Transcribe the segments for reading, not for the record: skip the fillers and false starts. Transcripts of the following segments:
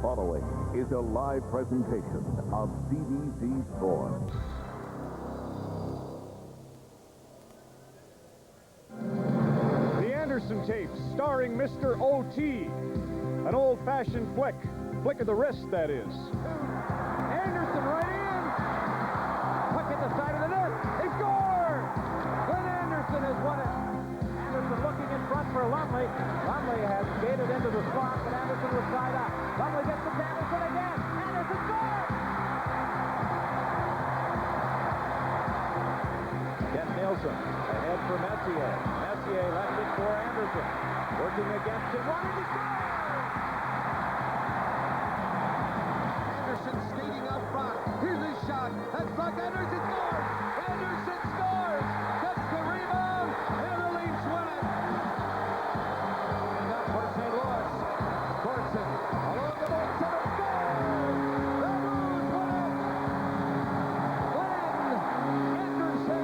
following is a live presentation of CBC Sports. The Anderson tapes starring Mr. O.T. An old-fashioned flick of the wrist, that is. Anderson right in. Puck at the side of the net. He scores! Glenn Anderson has won it. Anderson looking in front for Lumley. Lumley has skated into the slot, but Anderson was tied up. Lumley gets to Anderson again. Anderson scores! Ken Nielsen ahead for Messier. Messier left it for Anderson. Working against him. Wanted to score! Anderson skating out front. Here's his shot. That's Buck. Anderson scores! Anderson scores! Gets the rebound, and the Leafs win it. And now for St. Louis. Corson along the board center scores! The Blues win it! Glenn Anderson.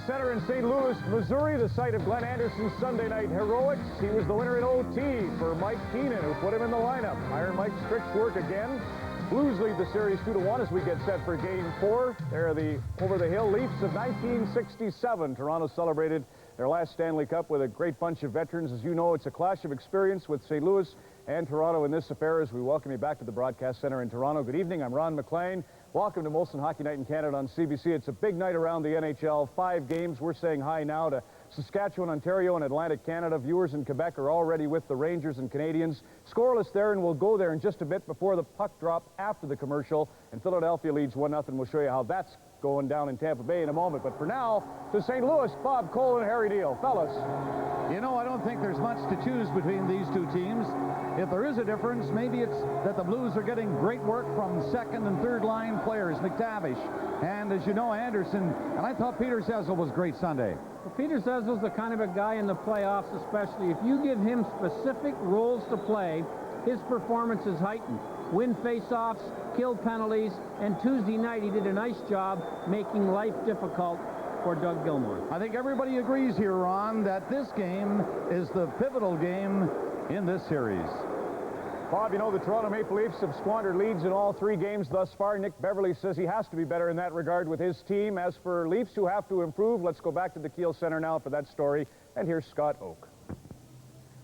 Center in St. Louis, Missouri, the site of Glenn Anderson's Sunday night heroics. He was the winner in OT for Mike Keenan, who put him in the lineup. Iron Mike's tricks work again. Blues lead the series 2-1 as we get set for Game 4. They're the over-the-hill Leafs of 1967. Toronto celebrated their last Stanley Cup with a great bunch of veterans. As you know, it's a clash of experience with St. Louis and Toronto in this affair. As we welcome you back to the broadcast center in Toronto. Good evening. I'm Ron McLean. Welcome to Molson Hockey Night in Canada on CBC. It's a big night around the NHL. 5 games. We're saying hi now to Saskatchewan, Ontario, and Atlantic Canada. Viewers in Quebec are already with the Rangers and Canadians. Scoreless there, and we'll go there in just a bit before the puck drop after the commercial. And Philadelphia leads 1-0. We'll show you how that's going down in Tampa Bay in a moment. But for now, to St. Louis, Bob Cole and Harry Deal. Fellas. You know, I don't think there's much to choose between these two teams. If there is a difference, maybe it's that the Blues are getting great work from second and third line players, McTavish, and as you know, Anderson, and I thought Peter Zezel was great Sunday. Well, Peter Zezel's the kind of a guy in the playoffs, especially if you give him specific roles to play, his performance is heightened. Win face-offs, kill penalties, and Tuesday night he did a nice job making life difficult for Doug Gilmour. I think everybody agrees here, Ron, that this game is the pivotal game in this series. Bob, you know, the Toronto Maple Leafs have squandered leads in all 3 games thus far. Nick Beverly says he has to be better in that regard with his team. As for Leafs who have to improve, let's go back to the Kiel Center now for that story. And here's Scott Oak.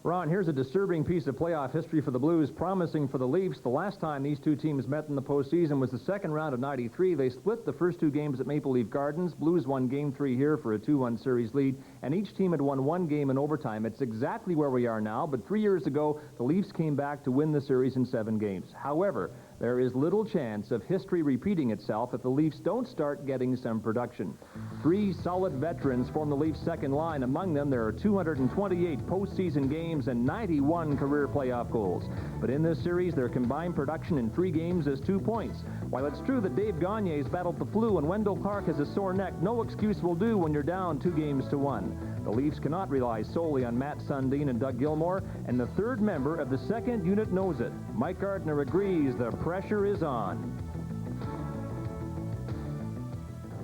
Ron, here's a disturbing piece of playoff history for the Blues, promising for the Leafs. The last time these two teams met in the postseason was the second round of '93. They split the first 2 games at Maple Leaf Gardens. Blues won Game 3 here for a 2-1 series lead, and each team had won 1 game in overtime. It's exactly where we are now, but 3 years ago, the Leafs came back to win the series in 7 games. However, there is little chance of history repeating itself if the Leafs don't start getting some production. 3 solid veterans form the Leafs' second line. Among them, there are 228 postseason games and 91 career playoff goals. But in this series, their combined production in 3 games is 2 points. While it's true that Dave Gagne's battled the flu and Wendell Clark has a sore neck, no excuse will do when you're down 2-1. The Leafs cannot rely solely on Matt Sundin and Doug Gilmour, and the third member of the second unit knows it. Mike Gardner agrees the pressure is on.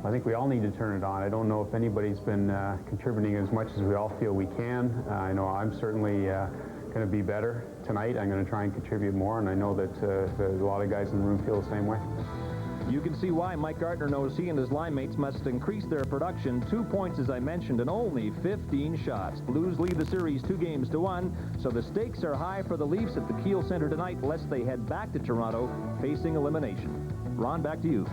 I think we all need to turn it on. I don't know if anybody's been contributing as much as we all feel we can. I know I'm certainly going to be better tonight. I'm going to try and contribute more, and I know that a lot of guys in the room feel the same way. You can see why Mike Gardner knows he and his line mates must increase their production. 2 points, as I mentioned, and only 15 shots. Blues lead the series 2-1, so the stakes are high for the Leafs at the Kiel Center tonight, lest they head back to Toronto facing elimination. Ron, back to you.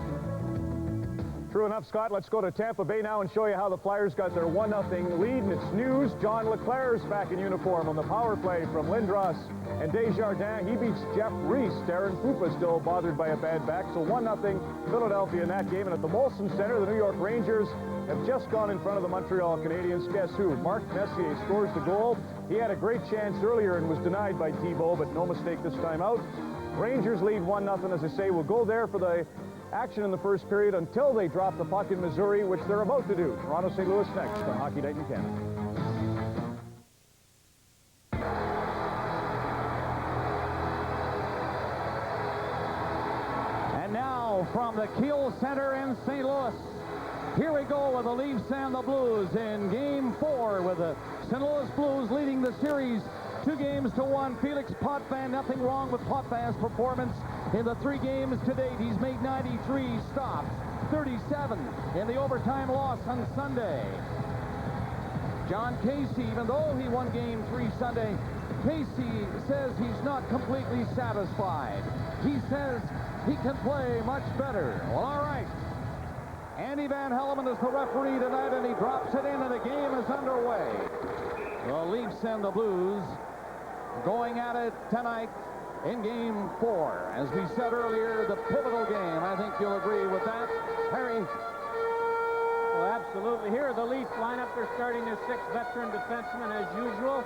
True enough, Scott. Let's go to Tampa Bay now and show you how the Flyers got their 1-0 lead. And it's news. John LeClair's back in uniform on the power play from Lindros and Desjardins. He beats Jeff Reese. Darren Krupa still bothered by a bad back. So 1-0 Philadelphia in that game. And at the Molson Center, the New York Rangers have just gone in front of the Montreal Canadiens. Guess who? Mark Messier scores the goal. He had a great chance earlier and was denied by Thibault, but no mistake this time out. Rangers lead 1-0, as I say. We'll go there for the Action in the first period until they drop the puck in Missouri, which they're about to do. Toronto St. Louis next on Hockey Night in Canada. And now from the Kiel Center in St. Louis, here we go with the Leafs and the Blues in Game 4 with the St. Louis Blues leading the series 2-1. Felix Potvin, nothing wrong with Potvin's performance in the 3 games to date. He's made 93 stops, 37 in the overtime loss on Sunday. John Casey, even though he won Game 3 Sunday, Casey says he's not completely satisfied. He says he can play much better. Well, all right. Andy Van Hellemond is the referee tonight, and he drops it in, and the game is underway. The Leafs and the Blues going at it tonight in Game 4. As we said earlier, the pivotal game. I think you'll agree with that. Harry? Well, absolutely. Here, the Leafs lineup. They're starting their 6 veteran defensemen as usual.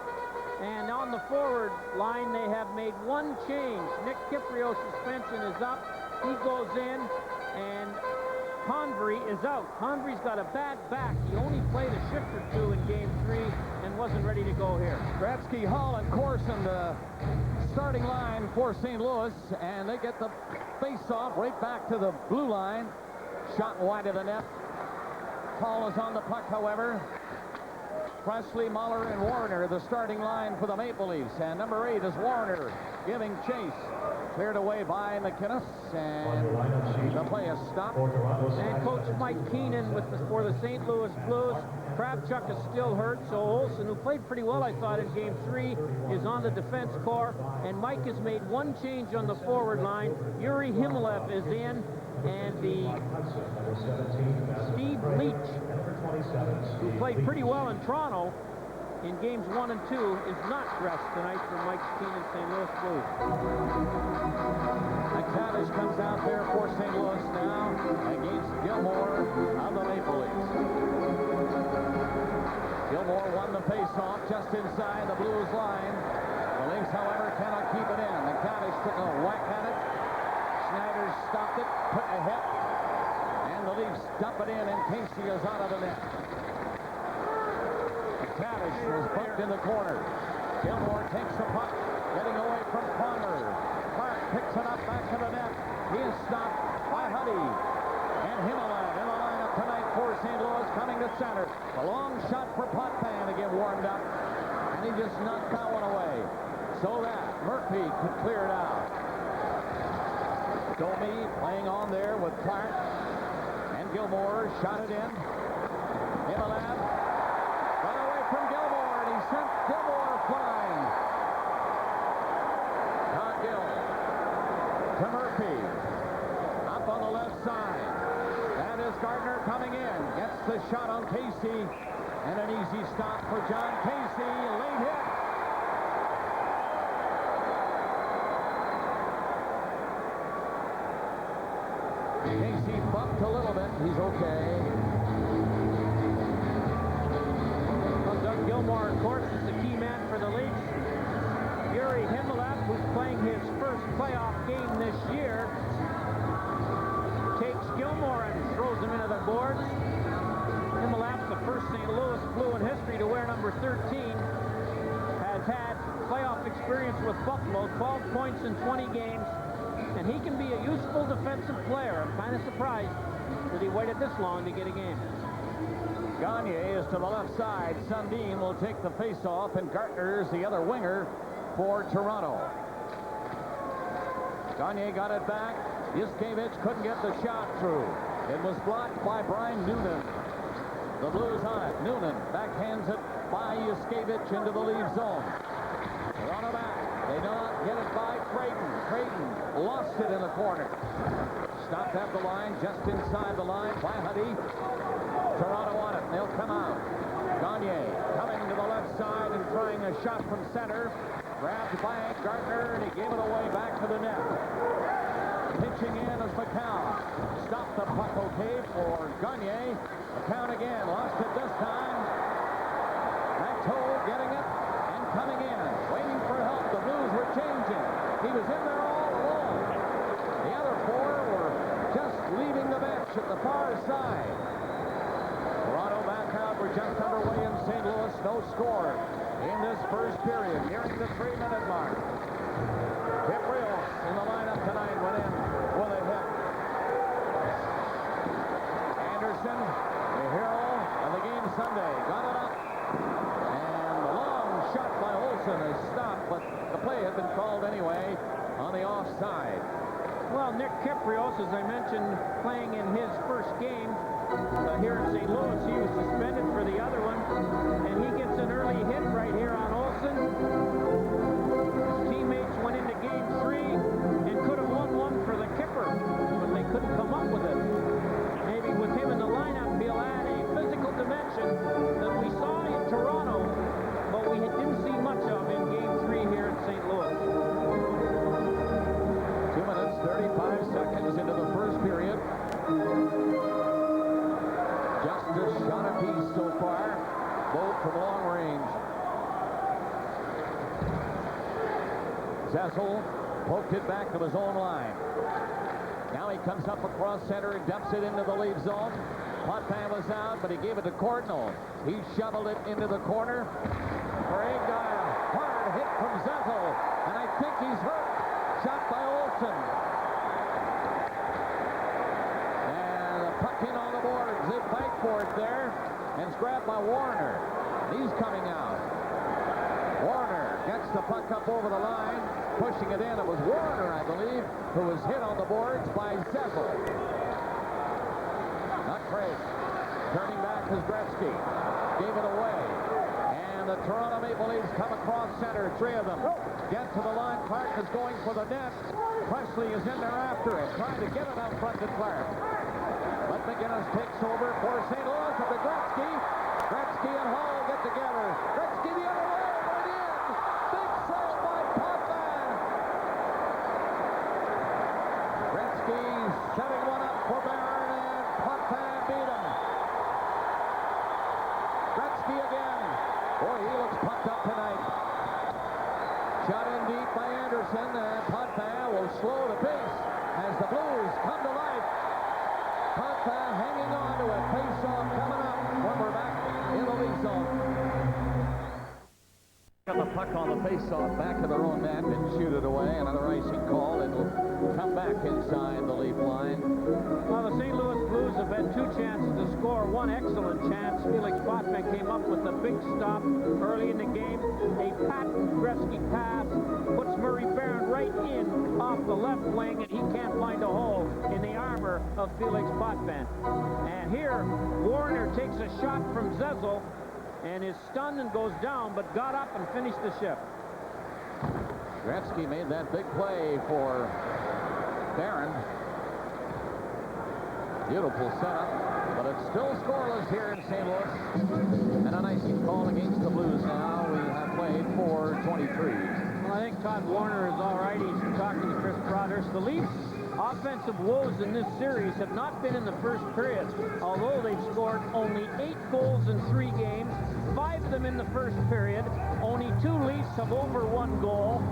And on the forward line, they have made one change. Nick Kiprio's suspension is up. He goes in, and Convery is out. Convery's got a bad back. He only played a shift or 2 in Game 3 and wasn't ready to go here. Gretzky, Hall, and Corson, the starting line for St. Louis, and they get the face-off right back to the blue line. Shot wide of the net. Hall is on the puck, however. Presley, Muller, and Warner, the starting line for the Maple Leafs. And number 8 is Warner giving chase. Cleared away by McInnes, and the play is stopped. And Coach Mike Keenan for the St. Louis Blues. Kravchuk is still hurt, so Olsen, who played pretty well, I thought, in Game 3, is on the defense corps. And Mike has made one change on the forward line. Yuri Himalev is in, and the Steve Leach, who played pretty well in Toronto in Games 1 and 2, is not dressed tonight for Mike Keenan St. Louis Blues. McTavish comes out there for St. Louis now against Gilmore of the Maple Leafs. Gilmore won the face-off just inside the Blues line. The Leafs, however, cannot keep it in. McTavish took a whack at it. Schneider stopped it, put a hit, and the Leafs dump it in, and Casey is out of the net. McTavish was bumped in the corner. Gilmore takes the puck, getting away from Palmer. Clark picks it up back to the net. He is stopped by Huddy. And Himalev in the lineup tonight for St. Louis, coming to center. A long shot for Potvin to get warmed up, and he just knocked that one away, so that Murphy could clear it out. Domi playing on there with Clark, and Gilmore shot it in. Himalev got away from Gilmore, and he sent Gilmore flying. Not Gill to Murphy, up on the left side. That is Gardner coming in, gets the shot on Casey, and an easy stop for John Casey. Late hit. Casey bumped a little bit. He's okay. Well, Doug Gilmore, of course, is the key man for the Leafs. Yuri Himalev, who's playing his first playoff game this year, takes Gilmore and throws him into the boards. Himalev's the first St. Louis Blue in history to wear number 13. Has had playoff experience with Buffalo, 12 points in 20 games. And he can be a useful defensive player. I'm kind of surprised that he waited this long to get a game. Gagne is to the left side. Sundin will take the face-off, and Gartner is the other winger for Toronto. Gagne got it back. Yuskevich couldn't get the shot through. It was blocked by Brian Noonan. The Blues on it. Noonan backhands it by Yuskevich into the lead zone. Toronto back. They do not get it by Creighton. Creighton lost it in the corner. Stopped at the line, just inside the line by Huddy. Toronto on it. They'll come out. Gagne coming to the left side and trying a shot from center. Grabbed by Gardner, and he gave it away back to the net. Pitching in is McCown. Stopped the puck okay for Gagne. McCown again. Lost it this time. Matteau getting it and coming in. Waiting for help. The Blues were changing. He was in there all alone. The other 4 were just just underway in St. Louis. No score in this first period, nearing the 3-minute mark. Kiprios in the lineup tonight went in with a hit. Anderson, the hero of the game Sunday, got it up. And the long shot by Olsen is stopped, but the play had been called anyway on the offside. Well, Nick Kiprios, as I mentioned, playing in his first game here in St. Louis. He was suspended for the other one, and he gets an early hit right here on Olsen. His teammates went into game 3 and could have won one for the Kipper, but they couldn't come up with it. Maybe with him in the lineup, he'll add a physical dimension that we saw in Toronto, but we didn't see much of in game 3 here in St. Louis. 2 minutes, 35 seconds into the first period. Just a shot apiece so far, both from long range. Zessel poked it back to his own line. Now he comes up across center and dumps it into the lead zone. Potvin was out, but he gave it to Cordnell. He shoveled it into the corner. Craig got a hard hit from Zessel, and I think he's hurt. Shot by Olsen. And the puck in on the boards. They fight for it there, and it's grabbed by Warner. He's coming out. Warner gets the puck up over the line, pushing it in. It was Warner, I believe, who was hit on the boards by Zessel. Not Craig. Turning back is Gretzky. Gave it away. And the Toronto Maple Leafs come across center. 3 of them get to the line. Clark is going for the net. Presley is in there after it, trying to get it out front to Clark. But McGinnis takes over for St. Louis with the Gretzky. Gretzky and Hall get together. Gretzky the other way, right in. Big save by Potvin. Gretzky setting one up for Barron, and Potvin beat him. Gretzky again. Boy, he looks pumped up tonight. Shot in deep by Anderson, and Potvin will slow the pace as the Blues come to life. Potvin hanging on to it. Face-off coming up when we're back in the lead zone. Got the puck on the face-off back of their own net and shoot it away. Another icing call. It'll come back inside the Leaf line. Well, the St. Louis Blues have had 2 chances to score. One excellent chance. Felix Potvin came up with a big stop early in the game. A patent Gretzky pass puts Murray Barron right in off the left wing, and he can't find a hole in the armor of Felix Potvin. And here, Warner takes a shot from Zessel and is stunned and goes down, but got up and finished the shift. Gretzky made that big play for Barron. Beautiful setup, but it's still scoreless here in St. Louis. And an icing call against the Blues now. We have played for 23. Well, I think Todd Warner is all right. He's talking to Chris Brothers. The Leafs' offensive woes in this series have not been in the first period, although they've scored only 8 goals in 3 games, 5 of them in the first period. Only 2 Leafs have over 1 goal,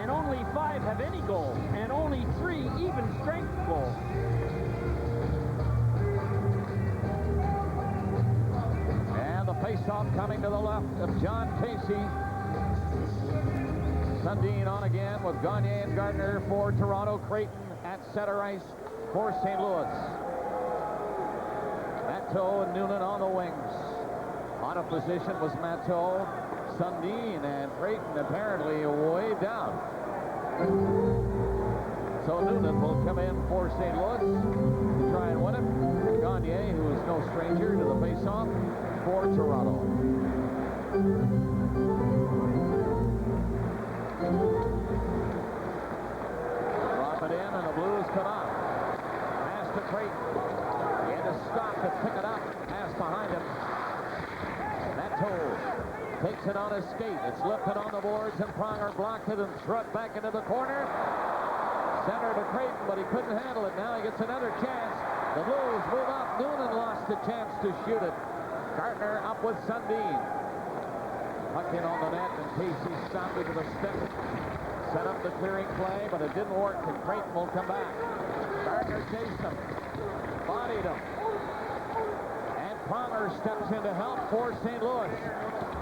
and only 5 have any goal, and only 3 even strength goals. And the face-off coming to the left of John Casey. Sundin on again with Gagne and Gardner for Toronto. Creighton at center ice for St. Louis. Matteau and Noonan on the wings. Out of position was Matteau. Sundin and Creighton apparently way down. So Noonan will come in for St. Louis to try and win it. Gagne, who is no stranger to the face-off, for Toronto. Drop it in, and the Blues come out. Pass to Creighton. He had to stop to pick it up. Pass behind him. Matteau takes it on his skate. It's lifted on the boards, and Pronger blocked it and threw it back into the corner. Center to Creighton, but he couldn't handle it. Now he gets another chance. The Blues move up. Noonan lost the chance to shoot it. Gardner up with Sundin. Puck in on the net, and Casey stopped it to the stick. Set up the clearing play, but it didn't work, and Creighton will come back. Gardner chased him. Bodied him. And Pronger steps in to help for St. Louis.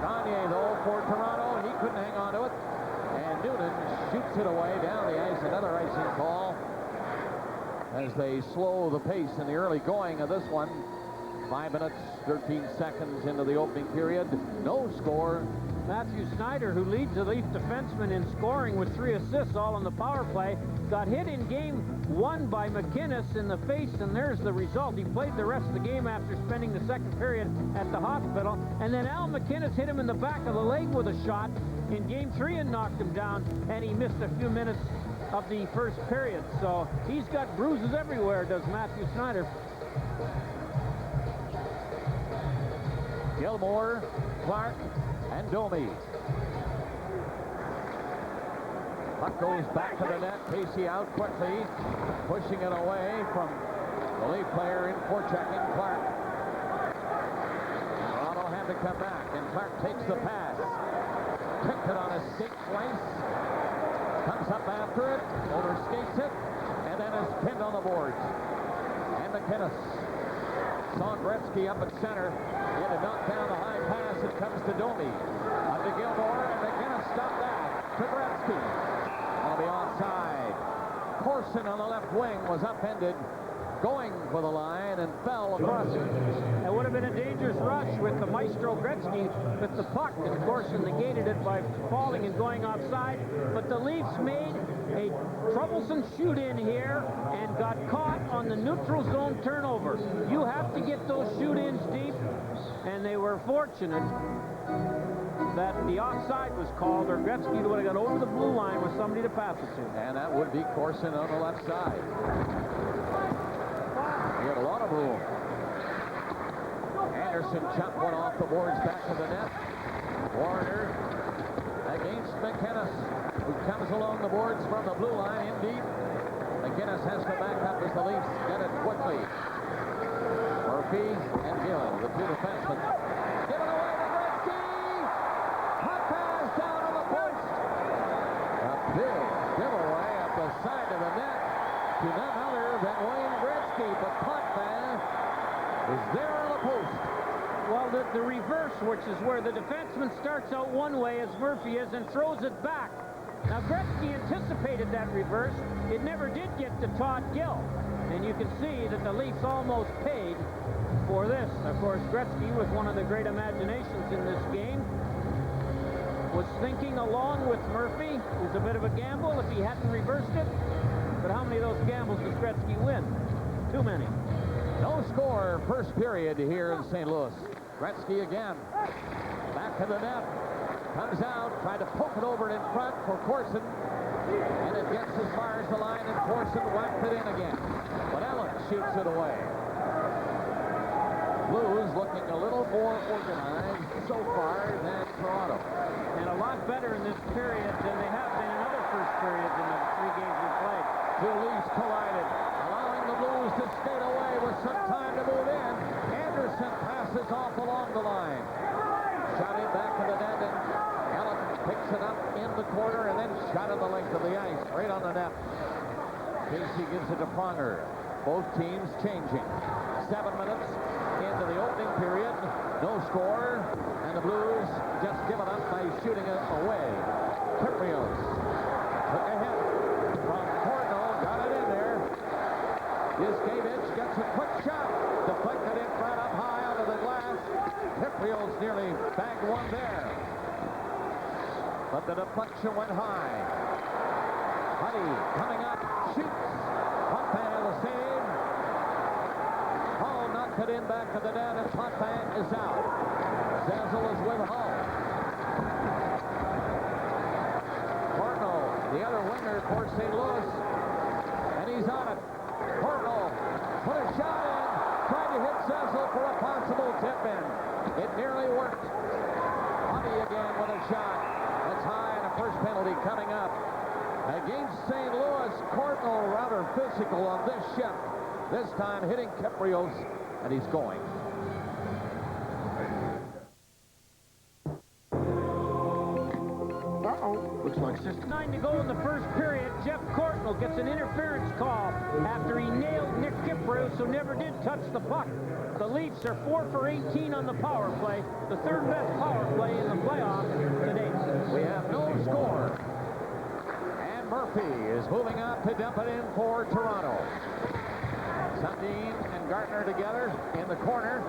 Gagne, though, for Toronto. He couldn't hang on to it. And Noonan shoots it away down the ice. Another icing call as they slow the pace in the early going of this one. 5 minutes, 13 seconds into the opening period. No score. Matthew Snyder, who leads the Leaf defenseman in scoring with 3 assists, all on the power play, got hit in game 1 by McInnes in the face, and there's the result. He played the rest of the game after spending the second period at the hospital. And then Al McInnes hit him in the back of the leg with a shot in game 3 and knocked him down, and he missed a few minutes of the first period. So he's got bruises everywhere, does Matthew Snyder. Gilmore, Clark, and Domi. Puck goes back to the net. Casey out quickly, pushing it away from the Leaf player in forechecking, Clark. Toronto had to come back, and Clark takes the pass. Kicked it on his skate twice. Comes up after it, overskates it, and then is pinned on the boards. And McInnes saw Gretzky up at center. He had to knock down the high pass. It comes to Domi. Up to Gilmore, and McInnes stopped that to Gretzky. That'll be offside. Corson on the left wing was upended, going for the line, and fell across it. It would have been a dangerous rush with the maestro Gretzky with the puck, and Corson negated it by falling and going offside. But the Leafs made a troublesome shoot-in here and got caught on the neutral zone turnover. You have to get those shoot-ins deep, and they were fortunate that the offside was called, or Gretzky would have got over the blue line with somebody to pass it to. And that would be Corson on the left side. He had a lot of room. Anderson chopped one off the boards back to the net. Warner against McInnes, who comes along the boards from the blue line in deep. McInnes has to back up as the Leafs get it quickly. Murphy and Gill, the two defensemen. Given away to Gretzky! Hot pass down on the post. A big giveaway up the side of the net to none other than Wayne Gretzky, but Potvin is there on the post. Well, the reverse, which is where the defenseman starts out one way as Murphy is and throws it back. Now, Gretzky anticipated that reverse. It never did get to Todd Gill. And you can see that the Leafs almost paid for this. Of course, Gretzky was one of the great imaginations in this game. Was thinking along with Murphy. It was a bit of a gamble if he hadn't reversed it. But how many of those gambles does Gretzky win? Too many. No score first period here in St. Louis. Gretzky again. Back to the net. Comes out, tried to poke it over in front for Corson. And it gets as far as the line, and Corson whacked it in again. But Allen shoots it away. Blues looking a little more organized so far than Toronto. And a lot better in this period than they have been in other first periods in the 3 games we've played. Two Leafs collided, allowing the Blues to skate away with some time to move in. Anderson passes off along the line. Shot in back to the net, and Allen picks it up in the corner and then shot in the length of the ice, right on the net. Casey gives it to Pronger. Both teams changing. 7 minutes into the opening period. No score, and the Blues just given up by shooting it away. Kiprios took a hit from Cornell, got it in there. Yuskevich gets a quick shot, deflected in front up high onto the glass. Kiprios nearly bagged one there, but the deflection went high. Huddy coming up, shoots. Potvin the save. Hall knocked it in back to the net, and Potvin is out. Zazzle is with Hall. Cornell, the other winger for St. Louis, and he's on it. Cornell put a shot in, tried to hit Zazzle for a possible tip-in. It nearly worked. Huddy again with a shot. That's high, and a first penalty coming up. Against St. Louis, Cornell rather physical on this shift. This time hitting Kiprios, and he's going. Looks like 9 to go in the first period. Jeff Cornell gets an interference call after he nailed Nick Kiprios, who never did touch the puck. The Leafs are 4 for 18 on the power play, the third best power play in the playoffs to date. We have no score. And Murphy is moving up to dump it in for Toronto. Sundin and Gartner together in the corner.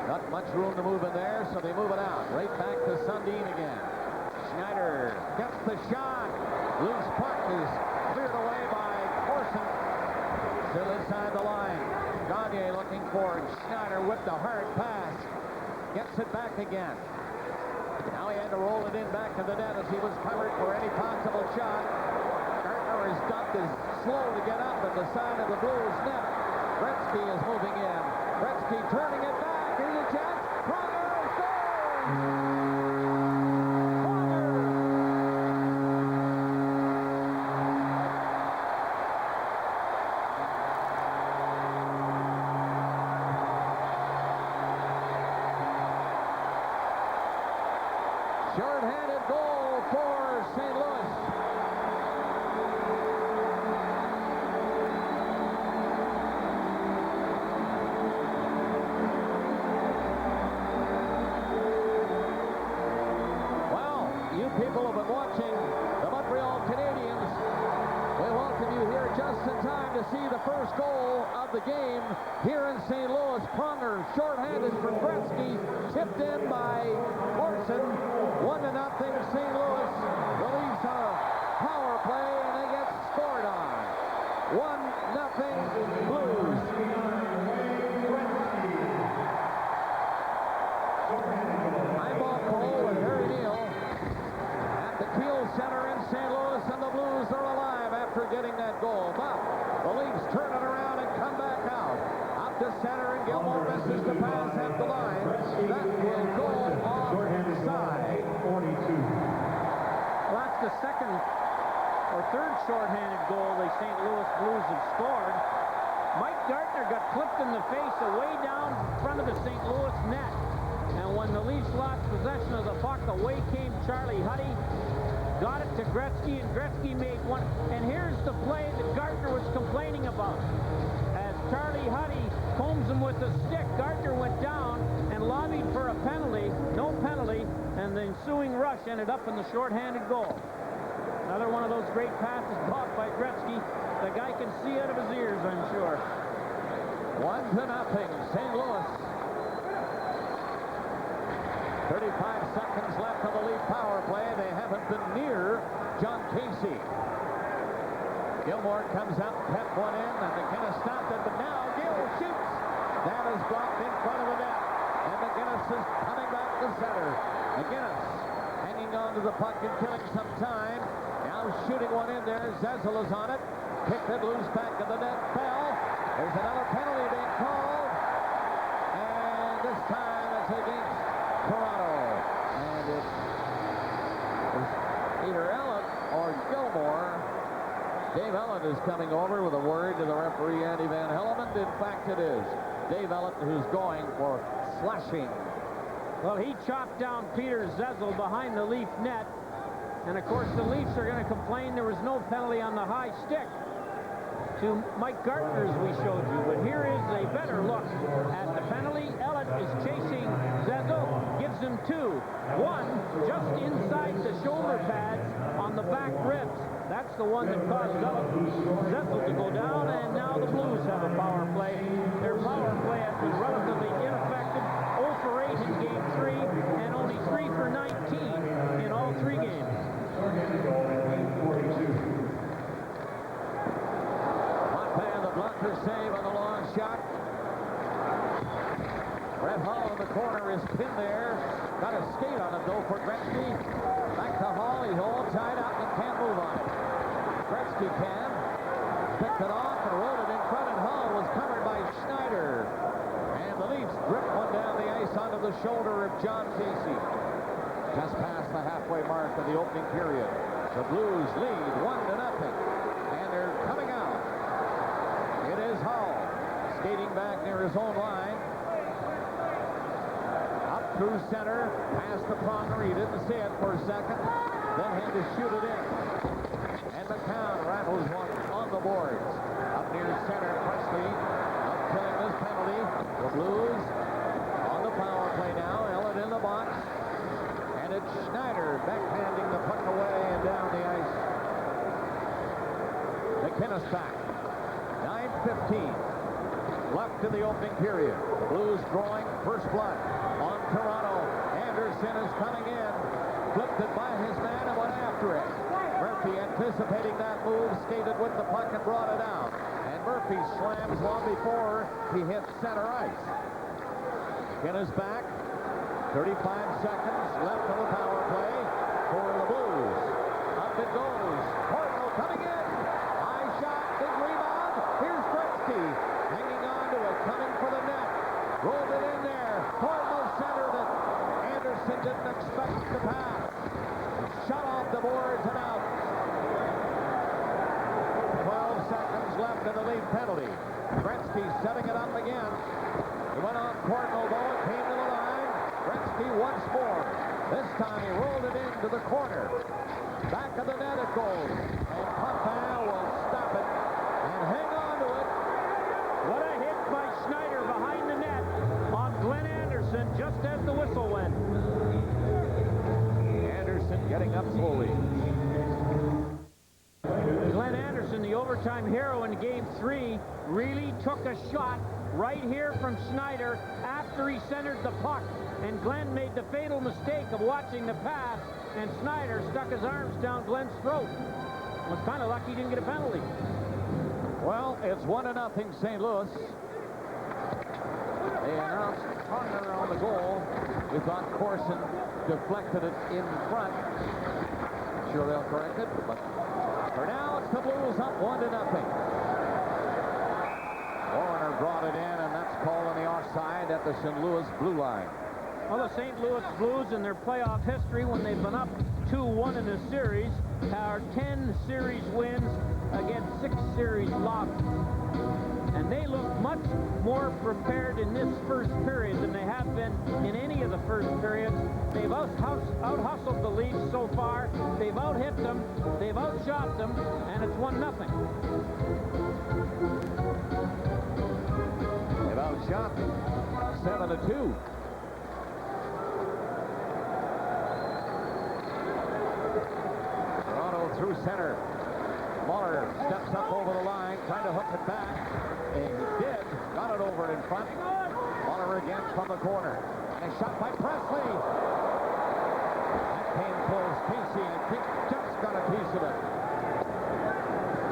Not much room to move in there, so they move it out. Right back to Sundin again. Schneider gets the shot. Loose puck is cleared away by Corson. Still inside the line. Gagne looking for it. Schneider with the hard pass. Gets it back again. Now he had to roll it in back to the net as he was covered for any possible shot. Gartner is dumped, is slow to get up at the side of the Blues net. Gretzky is moving in. Gretzky turning it back. Here's a chance. Pronger scores! Short-handed goal for St. Louis. Well, you people have been watching the Montreal Canadiens. We welcome you here just in time to see the first goal of the game here in St. Louis. Pronger, short-handed from Gretzky, tipped in by Corson. 1-0 St. Louis. The Leafs on a power play and they get scored on. 1-0 Blues. Eyeball Cole with Harry Neal at the Kiel Center in St. Louis, and the Blues are alive after getting that goal. But the Leafs turn it around and come back out. Up to center, and Gilmore misses the pass at the line. That will go offside. Well, that's the second or third shorthanded goal the St. Louis Blues have scored. Mike Gartner got clipped in the face away down front of the St. Louis net. And when the Leafs lost possession of the puck, away came Charlie Huddy. Got it to Gretzky, and Gretzky made one. And here's the play that Gartner was complaining about. As Charlie Huddy combs him with a stick, Gartner went down and lobbied for a penalty. No penalty, and the ensuing rush ended up in the shorthanded goal. Another one of those great passes caught by Gretzky. The guy can see out of his ears, I'm sure. 1-0 St. Louis. 35 seconds left on the Leaf power play. They haven't been near John Casey. Gilmore comes up, kept one in, and McGinnis stopped it, but now Gill shoots. That is blocked in front of the net. And McGinnis is coming back to center. McGinnis hanging on to the puck and killing some time. Now shooting one in there. Zezel is on it. Kicked it loose back to the net. Fell. There's another penalty being called. And this time it's against Toronto. And it's either Ellen or Gilmore. Dave Ellen is coming over with a word to the referee, Andy Van Hellemond. In fact, it is Dave Ellen who's going for slashing. Well, he chopped down Peter Zezel behind the Leaf net. And, of course, the Leafs are going to complain there was no penalty on the high stick to Mike Gartner, as we showed you. But here is a better look at the penalty. Ellen is chasing Zezel, gives him two. One just inside the shoulder pads on the back ribs. That's the one that caused Zezel to go down, and now the Blues have a power play. Their power play has been relatively ineffective. 0 for 8 in Game 3, and only 3 for 19 in all three games. Montana, the blocker save on the long shot. Brett Hall in the corner is pinned there. Got a skate on it, though, for Gretzky. Back to Hall. He's all tied up and can't move on it. Gretzky can. Picked it off and rolled it in front, and Hall was covered by Schneider. And the Leafs drip one down the ice onto the shoulder of John Casey. Just past the halfway mark of the opening period. The Blues lead 1-0. And they're coming out. It is Hall skating back near his own line. Up through center, past the Pronger. He didn't see it for a second. Then had to shoot it in. And McCown rattles one on the boards. Up near center, Presley. Up killing this penalty. The Blues on the power play now. Ellen in the box. And it's Schneider backhanding the puck away and down the ice. McKinnis back. 9:15 left in the opening period. The Blues drawing first blood on Toronto. Anderson is coming in. Flipped it by his man and went after it. Murphy, anticipating that move, skated with the puck and brought it out. And Murphy slams long before he hits center ice. McKinnis back. 35 seconds left on the power play for the Blues. Up it goes. Portno coming in. High shot, big rebound. Here's Gretzky hanging on to it, coming for the net. Rolled it in there. Portno centered it. Anderson didn't expect the pass. Shut off the boards and out. 12 seconds left in the lead penalty. Gretzky setting it up again. He went on Portno though. It came to the line. Gretzky once more. This time he rolled it into the corner. Back of the net it goes. And Potvin will stop it and hang on to it. What a hit by Schneider behind the net on Glenn Anderson just as the whistle went. Anderson getting up slowly. Glenn Anderson, the overtime hero in Game 3, really took a shot right here from Schneider after he centered the puck. And Glenn made the fatal mistake of watching the pass, and Schneider stuck his arms down Glenn's throat. Was kind of lucky he didn't get a penalty. Well, it's 1-0 St. Louis. They announced Pronger on the goal. We thought Corson deflected it in front. I'm sure they'll correct it, but for now it's the Blues up 1-0. Warner brought it in, and that's called on the offside at the St. Louis blue line. Well, the St. Louis Blues in their playoff history, when they've been up 2-1 in a series, are 10 series wins against 6 series losses. And they look much more prepared in this first period than they have been in any of the first periods. They've out-hustled the Leafs so far. They've out-hit them. They've outshot them. And it's 1-0. They've outshot them 7-2. Through center. Muller steps up over the line, trying to hook it back. And he did. Got it over in front. Muller again from the corner. And a shot by Presley. That came close. Casey, I think, just got a piece of it.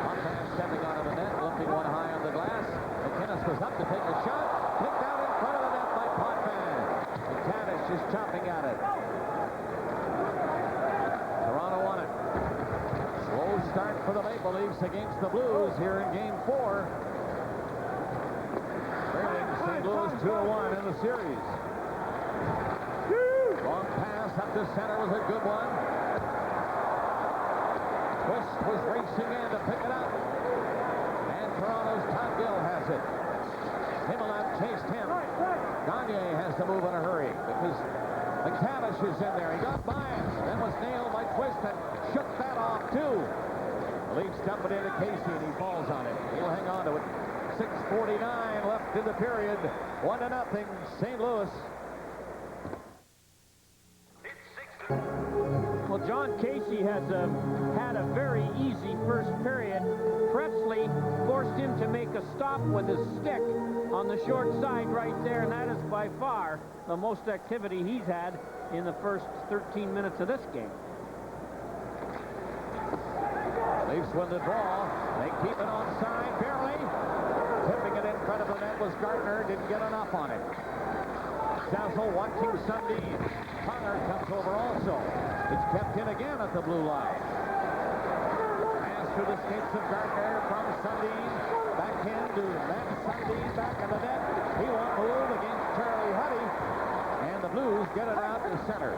Montana stepping out of the net, lifting one high on the glass. McKinnis was up to take a shot. Picked out in front of the net by Potvin. McTavish is chopping at it. Toronto won it. Slow start for the Maple Leafs against the Blues here in Game 4. Trailing St. Louis 2-1 in the series. Long pass up to center was a good one. Twist was racing in to pick it up. And Toronto's Todd Gill has it. Himmelett chased him. Gagne has to move in a hurry because McTavish is in there. He got by it. Then was nailed by Twist and shook that off too. The Leafs dump it into Casey and he falls on it. He'll hang on to it. 6:49 left in the period. 1-0 St. Louis. Well, John Casey has had a very easy first period. Presley forced him to make a stop with his stick on the short side right there, and that is by far the most activity he's had in the first 13 minutes of this game. Leafs win the draw. They keep it onside barely. Tipping it in front of the net was Gardner. Didn't get enough on it. Sassel watching Sundin. Connor comes over also. It's kept in again at the blue line. Pass through the skates of Gardner from Sundin. Back in to Van Sundin. Back in the net. He won't move against Charlie Huddy. And the Blues get it out to center.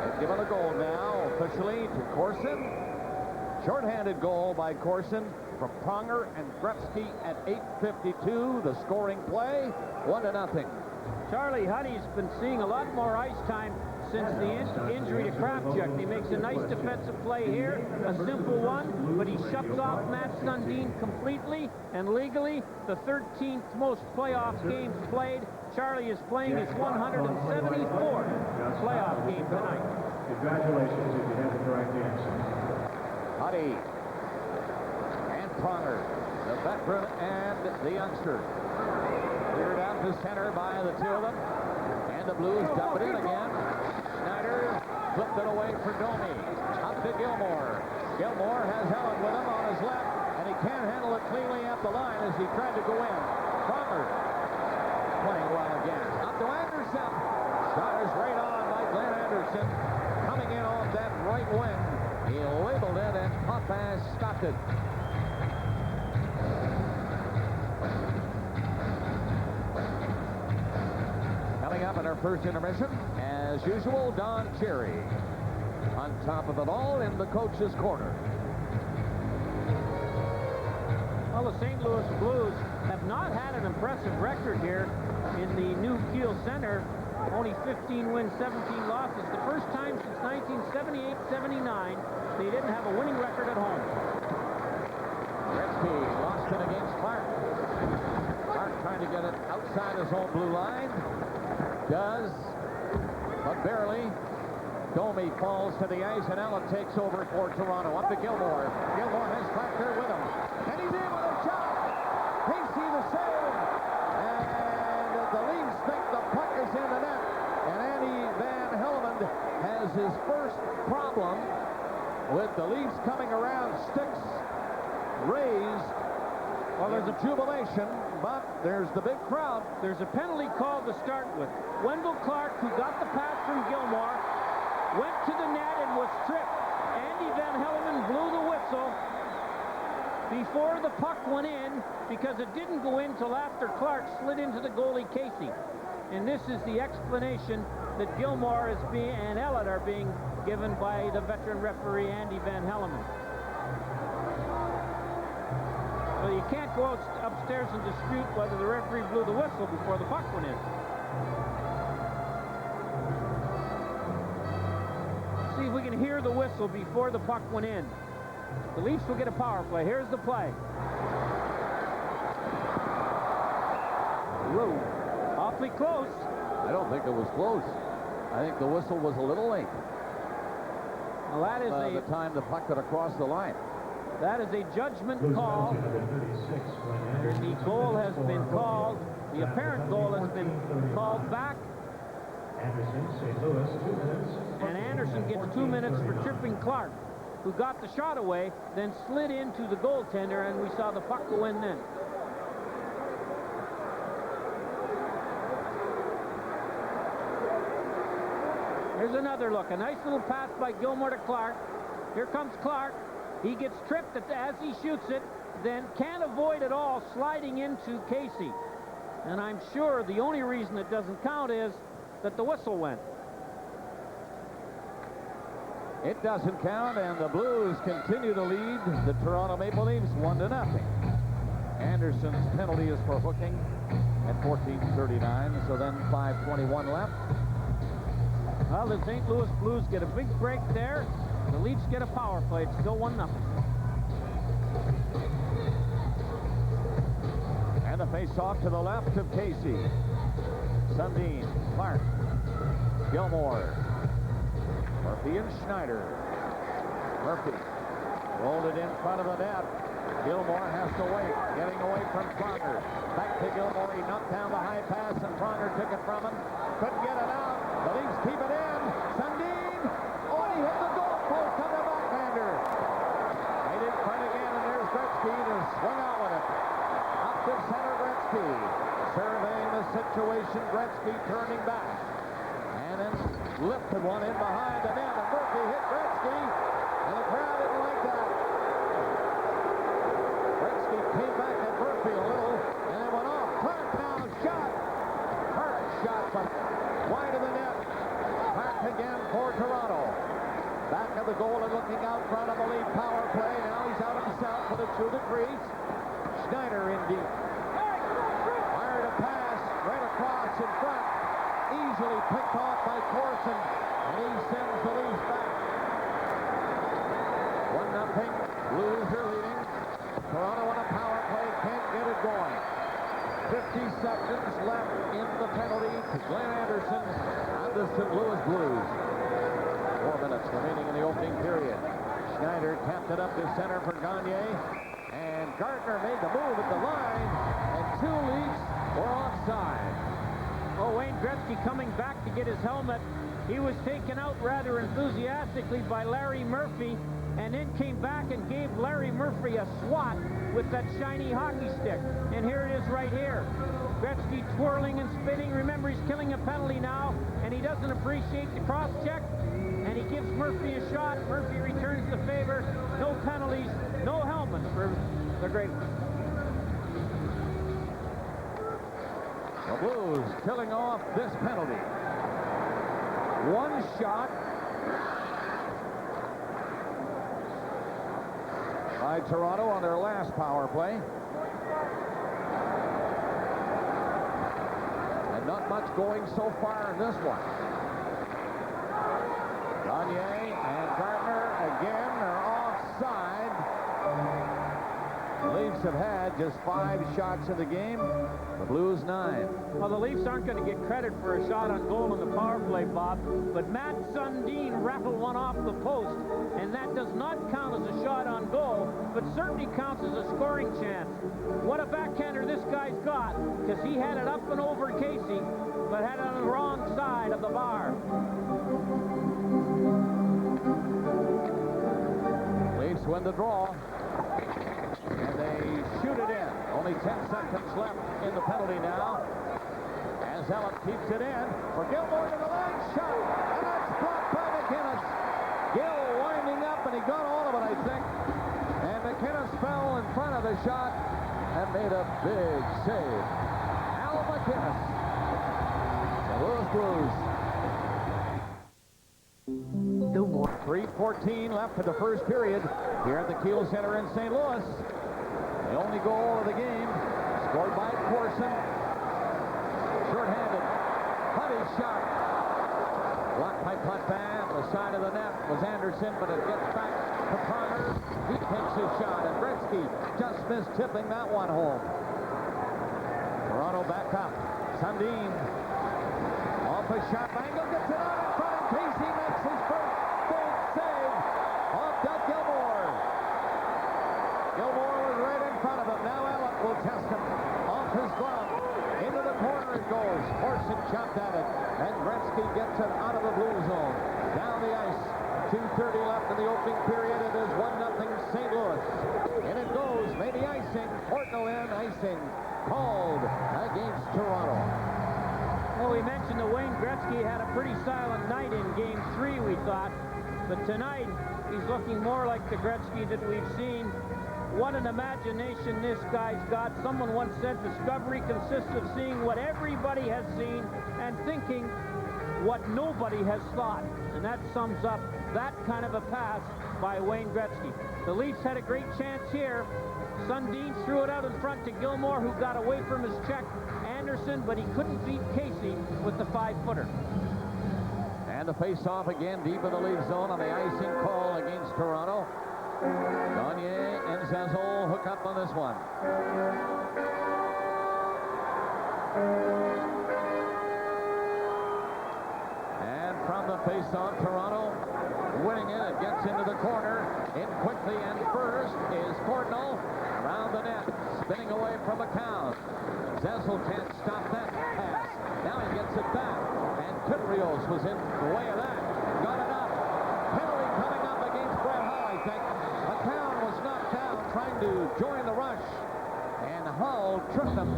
They've given a goal now officially to Corson. Short-handed goal by Corson from Pronger and Gretzky at 8:52. The scoring play, 1-0. Charlie Huddy's been seeing a lot more ice time since the injury to Krafchuk. He makes a nice defensive play here, a simple one, but he shuts off Matt Sundin completely and legally. The 13th most playoff games played. Charlie is playing his 174th playoff game tonight. Congratulations if you have the correct answer. Huddy and Pronger, the veteran and the youngster. Cleared out to center by the two of them. And the Blues dump it in again. Schneider flipped it away for Domi. Up to Gilmore. Gilmore has Helen with him on his left, and he can't handle it cleanly up the line as he tried to go in. Pronger playing well again. Up to Anderson. Shot is right on by Glenn Anderson. Coming in off that right wing. He labeled it, and Popaz stopped it. Coming up in our first intermission, as usual, Don Cherry on top of it all in the coach's corner. Well, the St. Louis Blues have not had an impressive record here in the new Kiel Center. Only 15 wins, 17 losses. The first time since 1978-79 they didn't have a winning record at home. Gretzky lost it against Clark. Clark trying to get it outside his own blue line. Does, but barely. Domi falls to the ice, and Allen takes over for Toronto. Up to Gilmore. Gilmore has Clark there with him. And he's in with a shot. Casey the save. And the Leafs think the puck is in the net. And Andy Van Hellemond has his first problem with the Leafs coming around. Sticks raised. Well, there's a jubilation, but there's the big crowd. There's a penalty call to start with. Wendell Clark, who got the pass from Gilmore, went to the net and was tripped. Andy Van Hellemond blew the whistle before the puck went in because it didn't go in till after Clark slid into the goalie Casey. And this is the explanation that Gilmore is being and Ellett are being given by the veteran referee Andy Van Hellemond. Well, you can't go upstairs and dispute whether the referee blew the whistle before the puck went in. See if we can hear the whistle before the puck went in. The Leafs will get a power play. Here's the play. Whoa. Awfully close. I don't think it was close. I think the whistle was a little late. Well, that is the time the puck got across the line. That is a judgment call. The goal has been called. The apparent goal has been called back. Anderson, St. Louis, 2 minutes. And Anderson gets 2 minutes for tripping Clark, who got the shot away, then slid into the goaltender, and we saw the puck go in then. Here's another look. A nice little pass by Gilmore to Clark. Here comes Clark. He gets tripped as he shoots it, then can't avoid it all, sliding into Casey. And I'm sure the only reason it doesn't count is that the whistle went. It doesn't count, and the Blues continue to lead the Toronto Maple Leafs 1-0. Anderson's penalty is for hooking at 14:39, so then 5:21 left. Well, the St. Louis Blues get a big break there. The Leafs get a power play. It's still 1-0. And the face-off to the left of Casey. Sundin, Clark, Gilmore, Murphy and Schneider. Murphy rolled it in front of the net. Gilmore has to wait, getting away from Pronger. Back to Gilmore. He knocked down the high pass, and Pronger took it from him. Couldn't get it out. The Leafs keep it in. Sundin. Oh, he hit the goalpost on the backhander. Made it front again, and there's Gretzky to swing out with it. Up to center, Gretzky. Surveying the situation, Gretzky turning back. And then lifted one in behind the net, and Murphy hit Gretzky, and the crowd didn't like that. Gretzky came back at Murphy a little, and it went off. Clark now shot. Hurt shot, but wide of the net. Clark again for Toronto. Back of the goal and looking out front of the lead power play. Now he's out himself with it through the crease. Schneider in deep. Fired a pass right across in front. Easily picked off by Corson. and he sends the Leafs back. 1-0. Blues are leading. Toronto on a power play, can't get it going. 50 seconds left in the penalty to Glenn Anderson and the St. Louis Blues. 4 minutes remaining in the opening period. Schneider tapped it up to center for Gagne, and Gardner made the move at the line, and 2 Leafs were offside. Oh, Wayne Gretzky coming back to get his helmet. He was taken out rather enthusiastically by Larry Murphy, and then came back and gave Larry Murphy a swat with that shiny hockey stick. And here it is right here. Gretzky twirling and spinning. Remember, he's killing a penalty now, and he doesn't appreciate the cross-check, and he gives Murphy a shot. Murphy returns the favor. No penalties, no helmets for the great one. The Blues killing off this penalty. 1 shot by Toronto on their last power play. And not much going so far in this one. Gagne and Gardner again are offside. The Leafs have had just 5 shots in the game. The Blues 9. Well, the Leafs aren't going to get credit for a shot on goal in the power play, Bob, but Matt Sundin rattled one off the post, and that does not count as a shot on goal, but certainly counts as a scoring chance. What a backhander this guy's got, because he had it up and over Casey, but had it on the wrong side of the bar. Leafs win the draw. And they shoot it in. Only 10 seconds left in the penalty now. As Elliott keeps it in for Gilmore to the line shot. And that's blocked by McInnes. Gill winding up, and he got all of it, I think. And McInnes fell in front of the shot and made a big save. Al McInnes. The Louis Blues. 3:14 left in the first period here at the Kiel Center in St. Louis. The only goal of the game scored by Corson. Short-handed. Putty shot. Blocked by Potvin. The side of the net was Anderson, but it gets back to Connor. He takes his shot, and Gretzky just missed tipping that one home. Toronto back up. Sundin off a shot angle, gets it out in front, and Casey makes his first big save off Doug Gilmore. Gilmore was right in front of him. Now Elliott will test him off his glove. Into the corner it goes. Corson chopped at it, and Gretzky gets it out of the blue zone. Down the ice. 2:30 left in the opening period. It is 1-0 St. Louis. And it goes. Maybe icing. Portnoy in. Icing called against Toronto. Well, we mentioned that Wayne Gretzky had a pretty silent night in Game 3, we thought. But tonight, he's looking more like the Gretzky that we've seen. What an imagination this guy's got. Someone once said discovery consists of seeing what everybody has seen and thinking what nobody has thought. And that sums up that kind of a pass by Wayne Gretzky. The Leafs had a great chance here. Sundin threw it out in front to Gilmore, who got away from his check. Anderson, but he couldn't beat Casey with the 5-footer. And the face-off again deep in the lead zone on the icing call against Toronto. Gagne and Zazzle hook up on this one. And from the face-off, Toronto winning it. It gets into the corner. In quickly and first is Portnoy. Around the net, spinning away from McCown. Zazzle can't stop that pass. Now he gets it back. And Kiprios was in the way of that. Got it up. Penalty coming up against Brett Hull, I think. McCown was knocked down trying to join the rush. And Hull tripped him.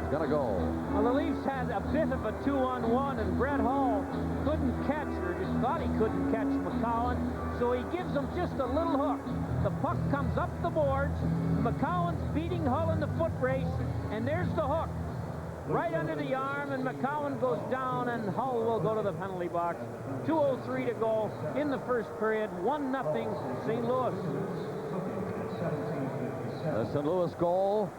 He's going to go. Well, the Leafs had a bit of a 2-on-1, and Brett Hull couldn't catch, or just thought he couldn't catch McCowan, so he gives him just a little hook. The puck comes up the boards. McCowan's beating Hull in the foot race, and there's the hook. Right under the arm, and McCowan goes down, and Hull will go to the penalty box. 2:03 to go in the first period. 1-0 St. Louis. The St. Louis goal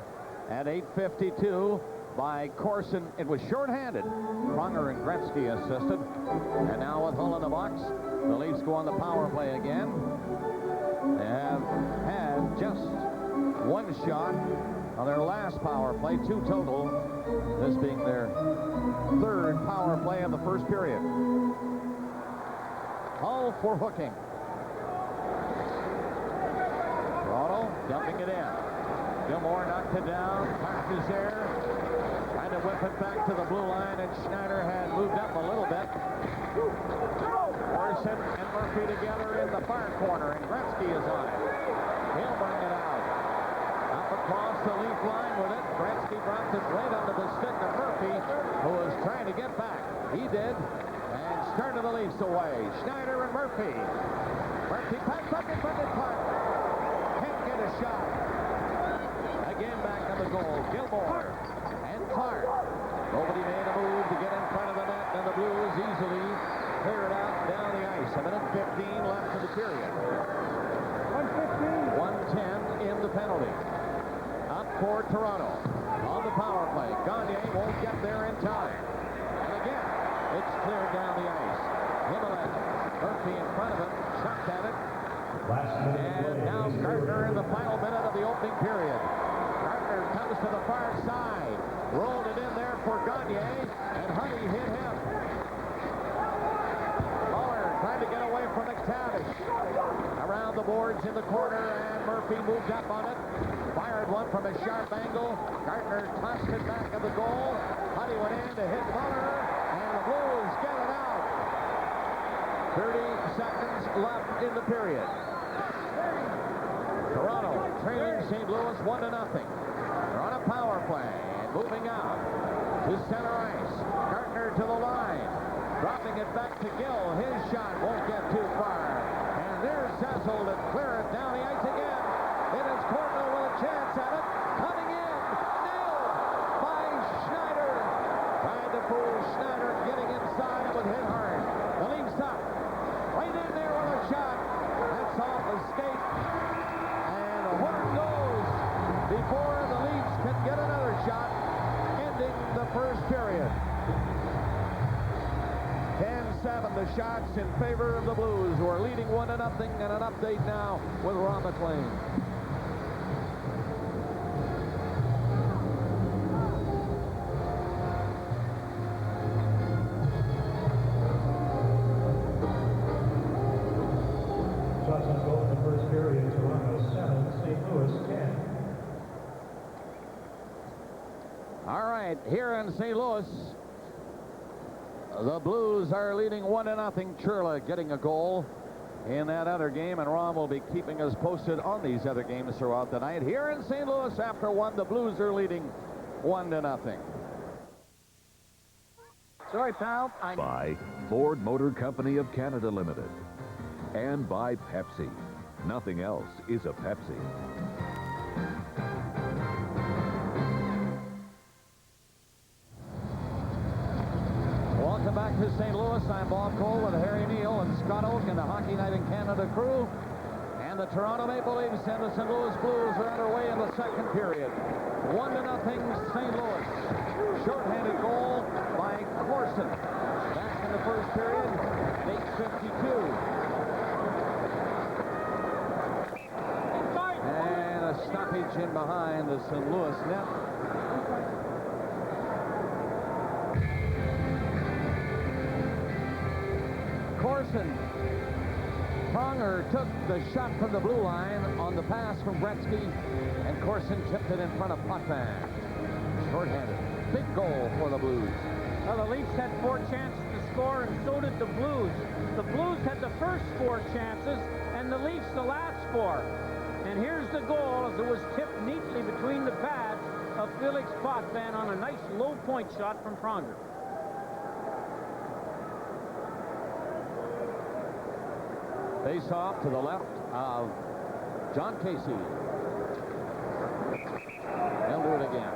at 8:52. by Corson. It was shorthanded. Pronger and Gretzky assisted. And now with Hull in the box, the Leafs go on the power play again. They have had just one shot on their last power play, 2 total. This being their 3rd power play of the first period. Hull for hooking. Toronto dumping it in. Gilmore knocked it down. Park is there. Trying to whip it back to the blue line, and Schneider had moved up a little bit. Morrison and Murphy together in the far corner, and Gretzky is on it. He'll bring it out. Up across the Leaf line with it. Gretzky dropped it right under the stick of Murphy, who was trying to get back. He did, and started the Leafs away. Schneider and Murphy. Murphy packs up in front of Clark. Can't get a shot. Again back on the goal. Gilmore and Clark. Nobody made a move to get in front of the net, and the Blues easily cleared out down the ice. 1:15 left in the period. 1:10 in the penalty. Up for Toronto on the power play. Gagne won't get there in time. And again, it's cleared down the ice. Himmelen, Murphy in front of him, chucked at it. And now Gardner in the final minute of the opening period. Gardner comes to the far side. Rolled it in there for Gagne, and Honey hit him. Muller trying to get away from McTavish. Around the boards in the corner, and Murphy moved up on it. Fired one from a sharp angle. Gardner tossed it back at the goal. Honey went in to hit Muller, and the Blues get it out. 30 seconds left in the period. Toronto trailing St. Louis 1-0. They're on a power play. Moving out to center ice. Gardner to the line. Dropping it back to Gill. His shot won't get too far. And there's Cecil to clear it down the ice again. It is Cornell with a chance at it. Coming in. Nailed by Schneider. Trying to fool Schneider. Getting inside. It was hit hard. The Leafs up. Right in there with a shot. That's off the skate. And a horn goes before the Leafs can get another shot. Ending the first period. 10-7 the shots in favor of the Blues, who are leading 1-0, and an update now with Ron McLean. Shots on goal in the first period, Toronto 7, St. Louis 10. All right, here in St. Louis, the Blues are leading 1-0. Churla getting a goal in that other game, and Ron will be keeping us posted on these other games throughout the night. Here in St. Louis, after 1, the Blues are leading 1-0. Sorry, pal. By Ford Motor Company of Canada Limited. And by Pepsi. Nothing else is a Pepsi. Welcome back to St. Louis. I'm Bob Cole with Harry Neal and Scott Oak and the Hockey Night in Canada crew. And the Toronto Maple Leafs and the St. Louis Blues are underway in the second period. 1-0 St. Louis. Shorthanded goal by Corson. Back in the first period, 8:52. And a stoppage in behind the St. Louis net. Corson. Pronger took the shot from the blue line on the pass from Gretzky, and Corson tipped it in front of Potvin. Shorthanded. Big goal for the Blues. Well, the Leafs had 4 chances to score, and so did the Blues. The Blues had the first 4 chances, and the Leafs the last 4. And here's the goal as it was tipped neatly between the pads of Felix Potvin on a nice low point shot from Pronger. Face off to the left of John Casey. He'll do it again.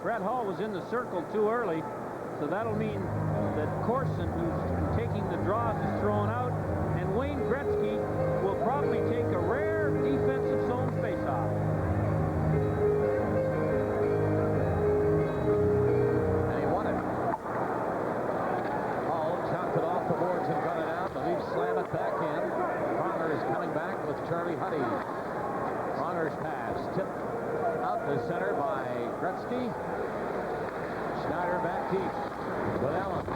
Brett Hall was in the circle too early, so that'll mean that Corson, who's taking the draws, is thrown out, and Wayne Gretzky will probably take a rare defensive zone faceoff. Charlie Huddy. Pronger's pass tipped out to center by Gretzky. Schneider back deep with Allen.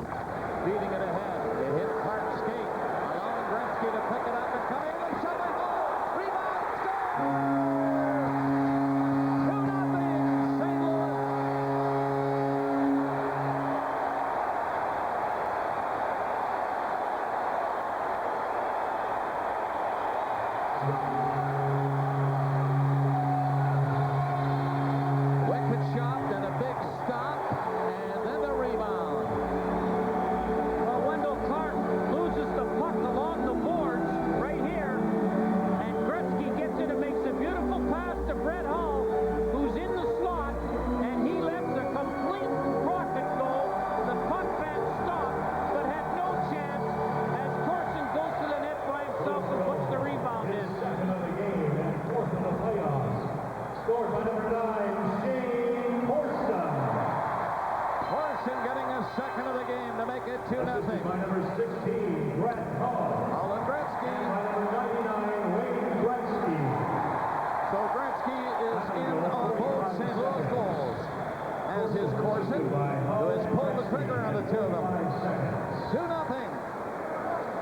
Feeding it ahead. It hit Clark's skate. Allowing Gretzky to pick it up and come in and shove it home. Rebound, score! 2-0 St. Louis. Wicked shot and a big stop, and then the rebound. Well, Wendell Clark loses the puck along the boards right here, and Gretzky gets it and makes a beautiful pass to Brett Hull, who's in the slot, and he lets a complete rocket goal. The puck fan stopped, but had no chance as Corson goes to the net by himself and puts the rebound in. Second of the game and fourth of the playoffs. Scored by number 9, Shane Corson. Corson getting his second of the game to make it 2-0. Assisted by number 16, Brett Hull. Hull and Gretzky. And by number 99, Wayne Gretzky. So Gretzky is in on both St. Louis goals, as is Corson, who has pulled the trigger on the two of them. 2-0.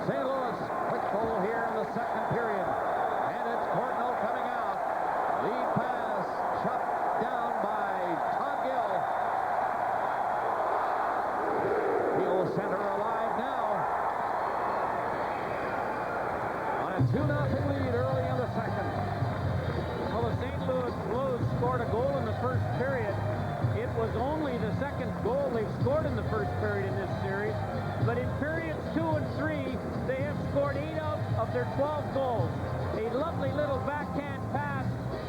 St. Louis, quick goal here in the second period. And it's Courtnall coming out. Lead pass, chopped down by Todd Gill. Heel center alive now. On a 2-0 lead early in the second. Well, the St. Louis Blues scored a goal in the first period. It was only the second goal they've scored in the first period in this series. But in periods 2 and 3, they have scored 8 out of their 12 goals. A lovely little backhand pass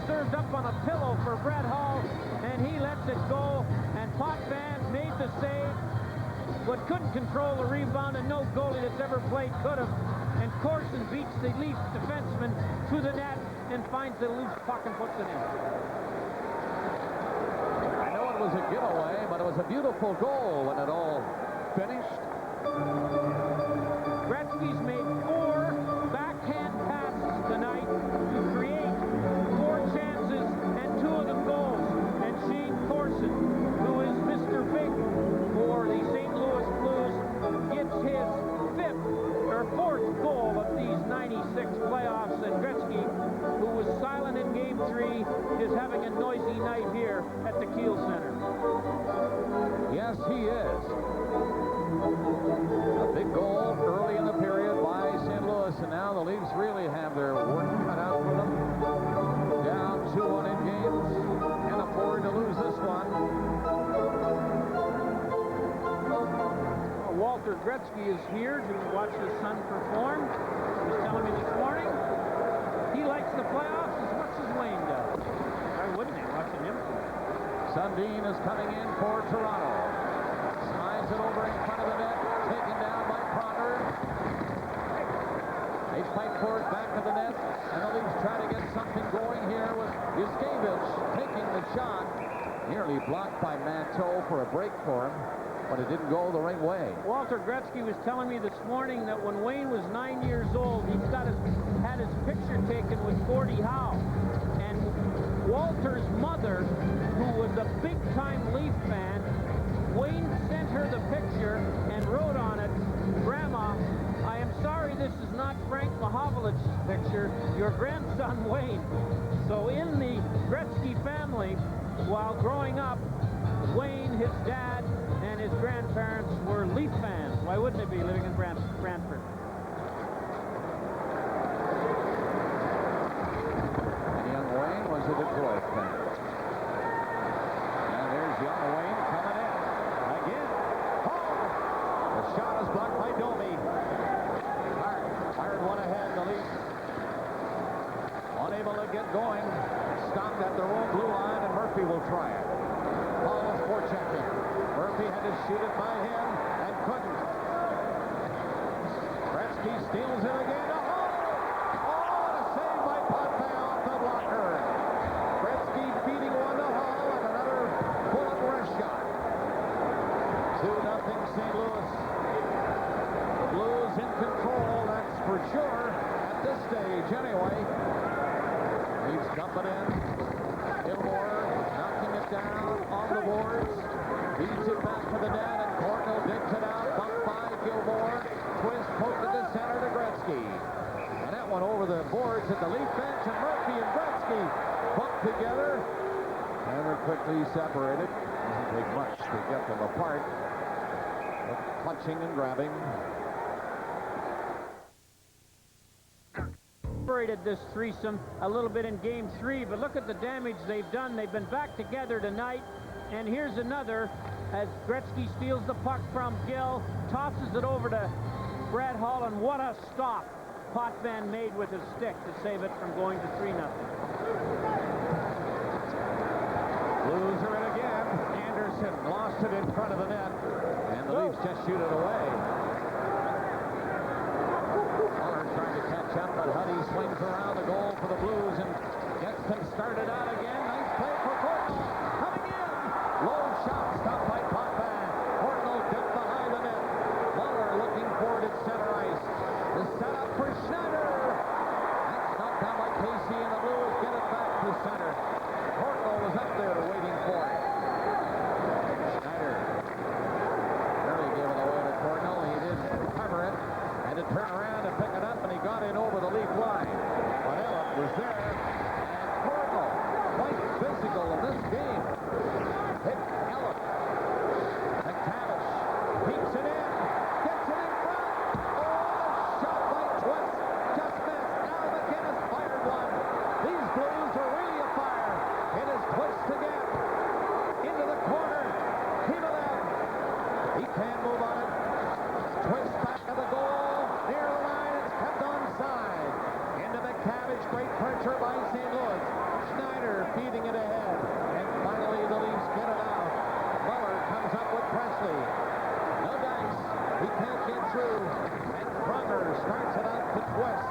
served up on a pillow for Brett Hull, and he lets it go. And Potvin made the save, but couldn't control the rebound, and no goalie that's ever played could have. And Corson beats the Leafs defenseman to the net and finds the loose puck and puts it in. I know it was a giveaway, but it was a beautiful goal when it all finished. Gretzky's made 4 backhand passes tonight to create 4 chances and 2 of them goals. And Shane Corson, who is Mr. Big for the St. Louis Blues, gets his 4th goal of these 96 playoffs. And Gretzky, who was silent in Game 3, is having a noisy night here at the Kiel Center. Yes, he is. A big goal early in the period by St. Louis, and now the Leafs really have their work cut out for them. Down 2-1 in games, can't afford to lose this one. Walter Gretzky is here to watch his son perform. He was telling me this morning he likes the playoffs as much as Wayne does. Why wouldn't he, watching him play? Sundin is coming in for Toronto. Slides it over in front of the net, taken down by Pronger. They fight for it back to the net, and the Leafs try to get something going here with Yuskevich taking the shot. Nearly blocked by Manteau for a break for him, but it didn't go the right way. Walter Gretzky was telling me this morning that when Wayne was 9 years old, he had his picture taken with Gordie Howe. And Walter's mother, who was a big-time Leaf fan, Wayne sent her the picture and wrote on it, "Grandma, I am sorry this is not Frank Mahovlich's picture, your grandson Wayne." So in the Gretzky family, while growing up, Wayne, his dad, and his grandparents were Leaf fans. Why wouldn't they be living in Brantford? And young Wayne was a Detroit fan. And there's young Wayne coming in. Again. Oh! The shot is blocked by Domi. Fired one ahead, the Leafs. Unable to get going. Stopped at their own blue line, and Murphy will try it. Paul's forechecking. Murphy had to shoot it by him and couldn't. Gretzky steals it again. Oh, a save by Potvin off the blocker. Gretzky beating one to Hull and another bullet wrist shot. 2-0 St. Louis. The Blues in control, that's for sure, at this stage anyway. He's dumping in. Gilmore knocking it down on the boards. Feeds it back to the net, and Cornell digs it out. Bumped by Gilmore. Twist poked to center to Gretzky. And that one over the boards at the Leaf bench, and Murphy and Gretzky bumped together. And they're quickly separated. Doesn't take much to get them apart. But clutching and grabbing. Separated this threesome a little bit in game 3, but look at the damage they've done. They've been back together tonight, and here's another as Gretzky steals the puck from Gill, tosses it over to Brad Hall, and what a stop Potvin made with his stick to save it from going to 3-0. Blues are in again. Anderson lost it in front of the net, and the Leafs just shoot it away. Trying to catch up, but Huddy swings around the goal for the Blues and gets them started out again. Nice play for Cornell. Coming in. Low shot stopped by Potvin. Cornell dipped behind the net. Muller looking forward at center ice. The setup for Schneider. That's knocked down by Casey, and the Blues get it back to center. Cornell was up there waiting for it. Schneider. Barely gave it away to Cornell. He didn't cover it. Had to turn around and pick it up, and he got in over the Leaf line. But Ellett was there, and Cornell, quite physical in this game. Hit Ellett. McTavish peeks it in, gets it in front. Oh, shot by Twist. Just missed. Now McInnes fired one. These Blues are really afire. It is Twist again. Into the corner. Himmelem. He can't move on it. Twist back to the goal. Near the line, it's kept onside. Into McTavish, great pressure by St. Louis. Schneider feeding it ahead. And finally, the Leafs get it out. Muller comes up with Presley. No dice. He can't get through. And Prunger starts it out to Twist.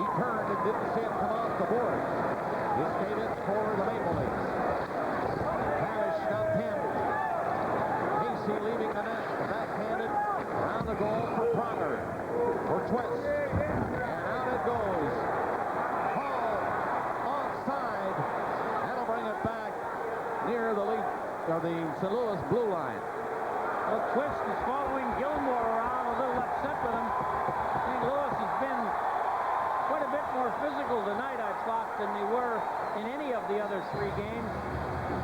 He turned and didn't see it come off the board. He skated for the Maple Leafs. McTavish stopped him. Casey leaving the net. Backhanded. Around the goal for Prunger. For Twist. And out it goes. Hall offside. That'll bring it back near the Leaf, or the St. Louis blue line. Well, Twist is following Gilmore around, a little upset with him. St. Louis has been quite a bit more physical tonight, I thought, than they were in any of the other 3 games.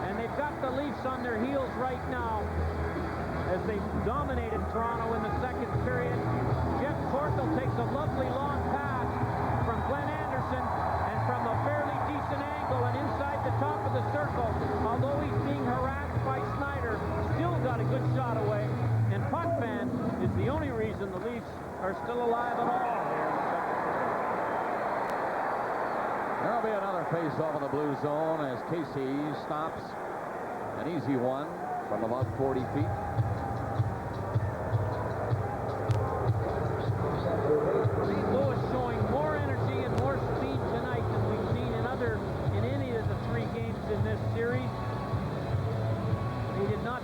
And they've got the Leafs on their heels right now as they dominated Toronto in the second period. Jeff Cornell takes a lovely long pass from Glenn Anderson, and from a fairly decent angle and inside the top of the circle, although he's being harassed by Snyder, still got a good shot away. And Potvin is the only reason the Leafs are still alive at all here. There'll be another face-off in the blue zone as Casey stops an easy one from about 40 feet. St. Louis showing more energy and more speed tonight than we've seen in any of the 3 games in this series. They did not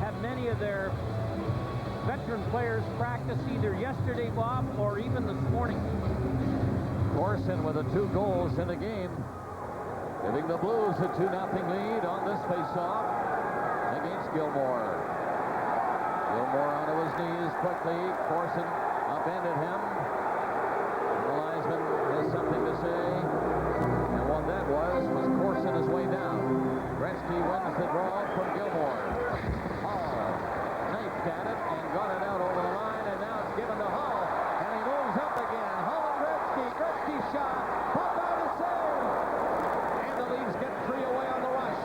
have many of their veteran players practice either yesterday, Bob, or even this morning. Corson with the 2 goals in the game, giving the Blues a 2-0 lead on this face-off against Gilmore. Gilmore onto his knees quickly. Corson upended him. The linesman has something to say. And what that was Corson his way down. Gretzky wins the draw from Gilmore. Hall knifed at it and got it out over the line, and now it's given to Hall. And he moves up again. Hall and Gretzky. Gretzky shot. Pop out a save. And the Leafs get 3 away on the rush.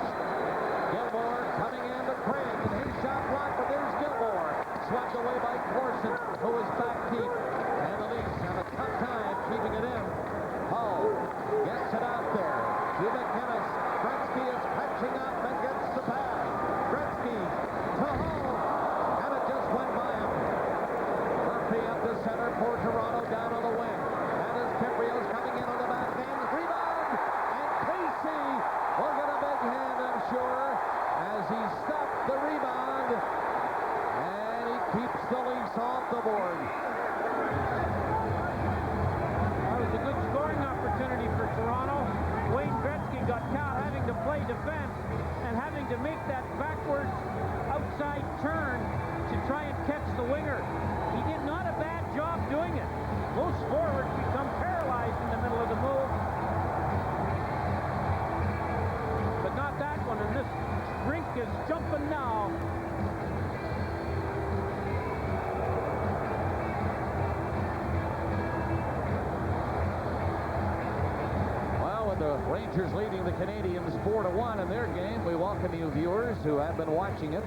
Gilmore coming in to Craig, and his shot blocked, but there's Gilmore. Swept away by Corson, who is back deep. And the Leafs have a tough time keeping it in. Hall gets it out there to McInnes. Gretzky is catching up and gets the pass. Gretzky to Hall, and it just went by him. Murphy up the center for Toronto, down on the wing. And as Kiprio's coming in on the back end, rebound, and Casey will get a big hand, I'm sure, as he stopped the rebound, and he keeps the Leafs off the board. That was a good score. Toronto. Wayne Gretzky got caught having to play defense and having to make that backwards outside turn to try and catch the winger. He did not a bad job doing it. Most forwards become paralyzed in the middle of the move. But not that one, and this rink is jumping now. The Rangers leading the Canadians 4-1 in their game. We welcome you viewers who have been watching it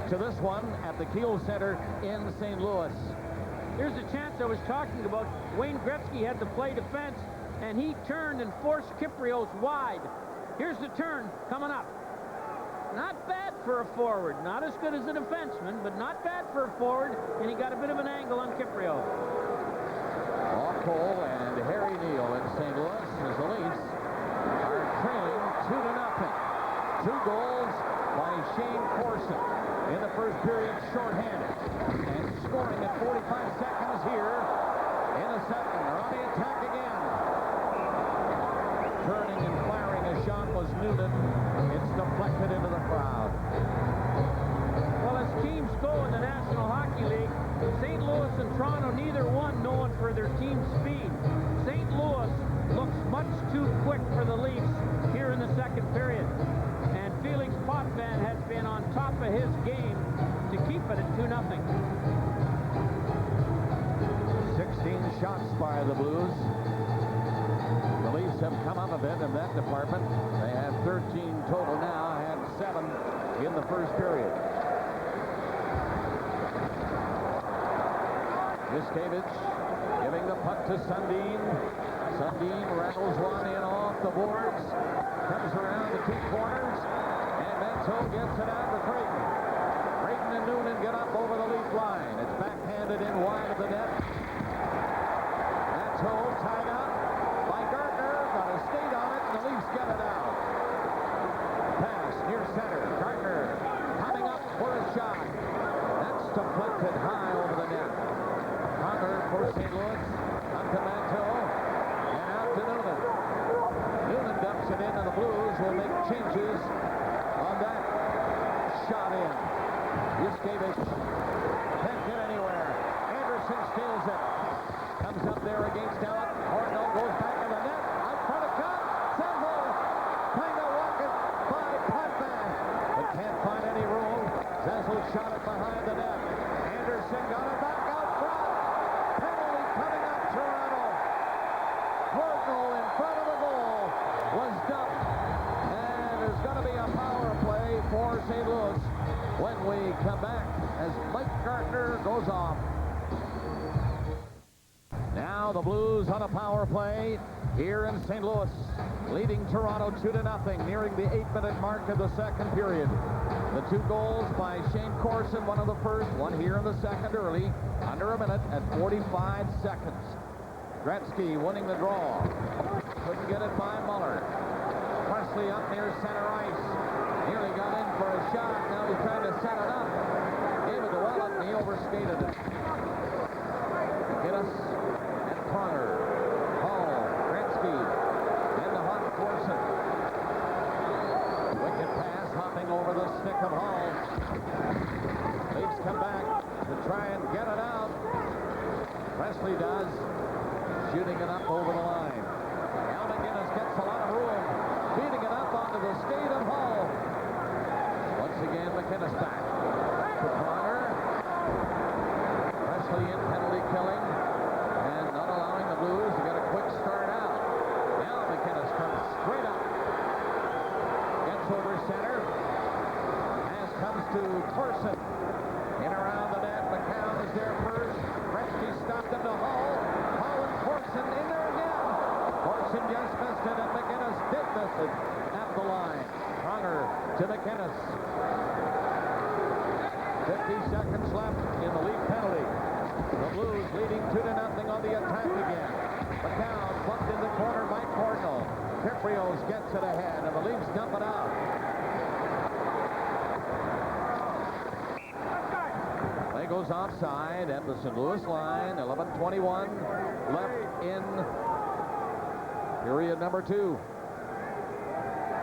to this one at the Kiel Center in St. Louis. Here's the chance I was talking about. Wayne Gretzky had to play defense, and he turned and forced Kypreos wide. Here's the turn coming up. Not bad for a forward. Not as good as a defenseman, but not bad for a forward, and he got a bit of an angle on Kypreos. Bob Cole and Harry Neal in St. Louis as the Leafs are trailing 2-0. 2 goals by Shane Corson in the first period, shorthanded, and scoring at 45 seconds here in the second. They're on the attack again. Turning and firing a shot was Noonan. It's deflected into the crowd. Well, as teams go in the National Hockey League, St. Louis and Toronto, neither one known for their team speed. St. Louis looks much too quick for the Leafs here in the second period. And Felix Potvin has been on top of his game to keep it at 2-0. 16 shots by the Blues. The Leafs have come up a bit in that department. They have 13 total now, had 7 in the first period. Yuskevich giving the puck to Sundin. Sundin rattles one in off the boards. Comes around the 2 corners. And Manteau gets it out to Creighton. Creighton and Noonan get up over the Leaf line. It's backhanded in wide of the net. Manteau tied up by Gardner. Got a skate on it, and the Leafs get it out. Pass near center. Gardner coming up for a shot. That's deflected high over the net. Connor for St. Louis. Up to Manteau. And out to Noonan. Noonan dumps it in, and the Blues will make changes on that shot in. Yuskevich can't get anywhere. Anderson steals it. Comes up there against Alec. Hornell goes back in the net. Out front it comes. Senzel trying to walk it by Potvin, but can't find any room. Senzel shot it behind the net. Anderson got it back out front. Penalty coming up, Toronto. Hornell in front of the goal was dumped. And there's going to be a power play for St. Louis when we come back as Mike Gardner goes off. Now the Blues on a power play here in St. Louis, leading Toronto 2-0, nearing the 8-minute mark of the second period. The 2 goals by Shane Corson, one of the first, one here in the second early, under a minute at 45 seconds. Gretzky winning the draw. Couldn't get it by Muller. Presley up near center ice. Nearly got in for a shot. Now he's trying to set it up. Gave it to Wellet, and he overskated it. McGinnis and Pronger. Hall, Gretzky, and the hot Corson. Wicked pass, hopping over the stick of Hall. Leafs come back to try and get it out. Presley does. Shooting it up over the line. Now McGinnis gets a lot of room. Feeding it up onto the skate of Hall. Once again, McGinnis back to Pronger. Presley in penalty killing. And not allowing the Blues to get a quick start out. Now McGinnis comes straight up. Gets over center. Pass comes to Corson. In around the net. McCown is there first. Gretzky stopped him to Hall. Hall and Corson in there again. Corson just missed it, and McGinnis did miss it at the line. Pronger to McGinnis. 50 seconds left in the Leaf penalty. The Blues leading 2-0 on the attack again. McCown bumped in the corner by Cardinal. Kypreos gets it ahead, and the Leafs dump it out. Play goes offside at the St. Louis line. 11:21 left in period number 2.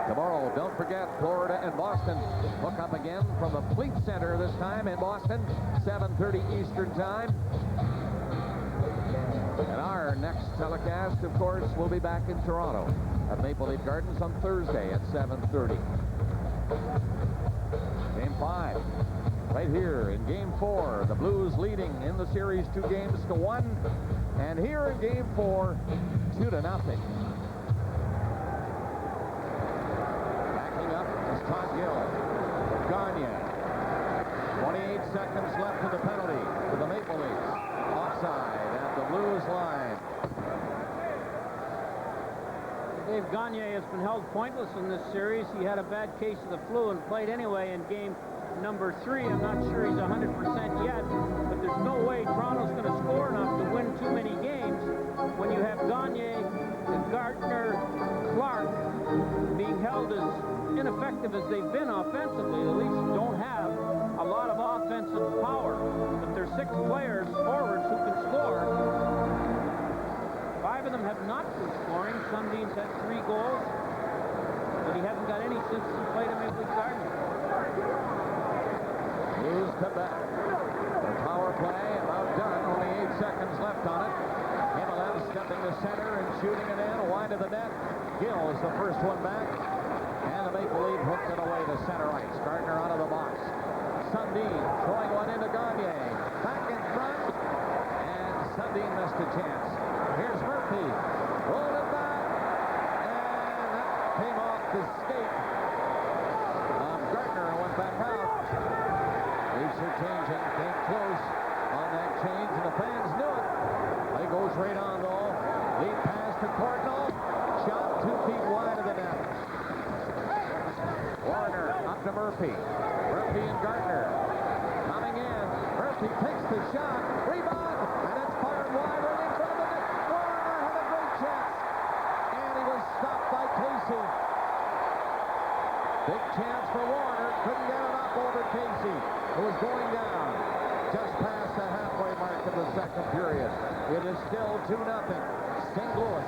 Tomorrow, don't forget, Florida and Boston hook up again from the Fleet Center this time in Boston, 7:30 Eastern Time. And our next telecast, of course, will be back in Toronto at Maple Leaf Gardens on Thursday at 7:30. Game 5. Right here in Game 4, the Blues leading in the series 2-1. And here in Game 4, 2-0. Todd Gill, Gagne. 28 seconds left to the penalty for the Maple Leafs. Offside at the Blues line. Dave Gagne has been held pointless in this series. He had a bad case of the flu and played anyway in game number 3. I'm not sure he's 100% yet, but there's no way Toronto's going to score enough to win too many games when you have Gagne, Gardner, Clark being held as ineffective as they've been offensively. The Leafs don't have a lot of offensive power, but there's 6 players, forwards, who can score. 5 of them have not been scoring. Sundin's had 3 goals, but he hasn't got any since he played at Maple Leaf Gardens. Blues come back. The power play about done. Only 8 seconds left on it. Himmelem stepping to center and shooting it in wide of the net. Gill is the first one back. And the Maple Leaf hooked it away to center ice. Gardner out of the box. Sundin throwing one into Gagne. Back in front. And Sundin missed a chance. Here's Murphy. Rolled it back. And that came off the skate of Gardner and went back out. Leafs are changing. Came close on that change. And the fans knew it. Play goes right on though. Lead pass to Cordell. Shot 2 feet wide of the net. Warner up to Murphy. Murphy and Gardner coming in. Murphy takes the shot. Rebound. And it's fired wide right in front of the net. Warner had a great chance. And he was stopped by Casey. Big chance for Warner. Couldn't get it up over Casey, who was going down just past the halfway mark of the second period. It is still 2-0. St. Louis.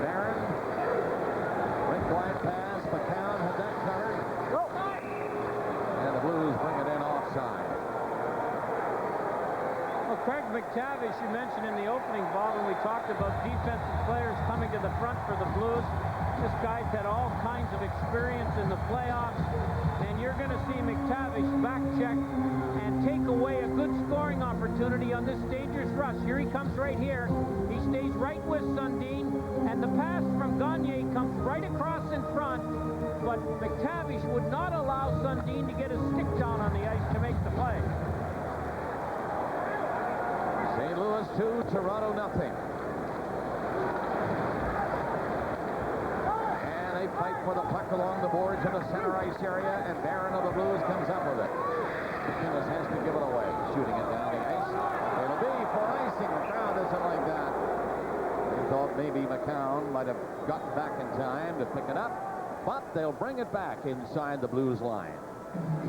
Barron. Quick wide pass. McCown had that covered. And the Blues bring it in offside. Well, Craig McTavish, you mentioned in the opening, Bob, when we talked about defensive players coming to the front for the Blues. This guy's had all kinds of experience in the playoffs, and you're going to see McTavish back check and take away a good scoring opportunity on this dangerous rush. Here he comes right here. He stays right with Sundin, and the pass from Gagne comes right across in front, but McTavish would not allow Sundin to get his stick down on the ice to make the play. St. Louis 2, Toronto 0. Fight for the puck along the boards in the center ice area, and Barron of the Blues comes up with it. McInnes has to give it away, shooting it down the ice. It'll be for icing. The crowd isn't like that. They thought maybe McCown might have gotten back in time to pick it up, but they'll bring it back inside the Blues line.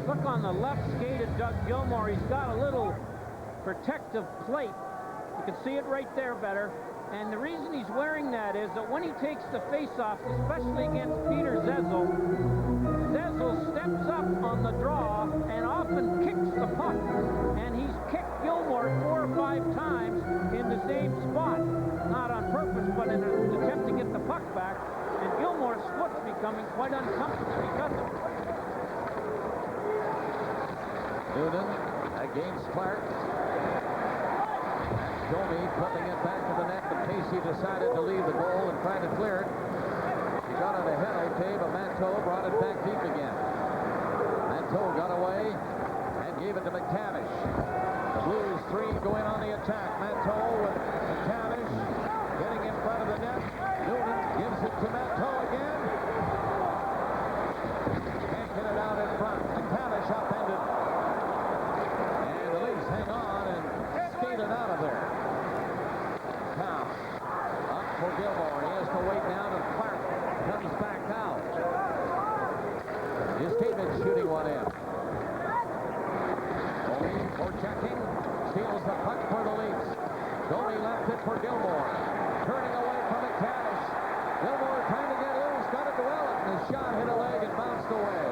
Look on the left skate of Doug Gilmour. He's got a little protective plate. You can see it right there better. And the reason he's wearing that is that when he takes the face-off, especially against Peter Zezel, Zezel steps up on the draw and often kicks the puck. And he's kicked Gilmour 4 or 5 times in the same spot. Not on purpose, but in an attempt to get the puck back. And Gilmour's foot's becoming quite uncomfortable because of it. Noonan against Clark. Domi flipping it back to the net, but Casey decided to leave the goal and try to clear it. He got it ahead, okay, but Manteau brought it back deep again. Manteau got away and gave it to McTavish. The Blues 3 go in on the attack. Manteau with McTavish getting in front of the net. Noonan gives it to Manteau again. Can't get it out in front. McTavish upended. And the Leafs hang on and skate it out of there. Now, up for Gilmour. He has to wait down, and Clark comes back out. Yuskevich shooting one in. Domi for checking. Steals the puck for the Leafs. Domi left it for Gilmore. Turning away from McTavish. Gilmore trying to get loose. Got to dwell it. And the shot hit a leg and bounced away.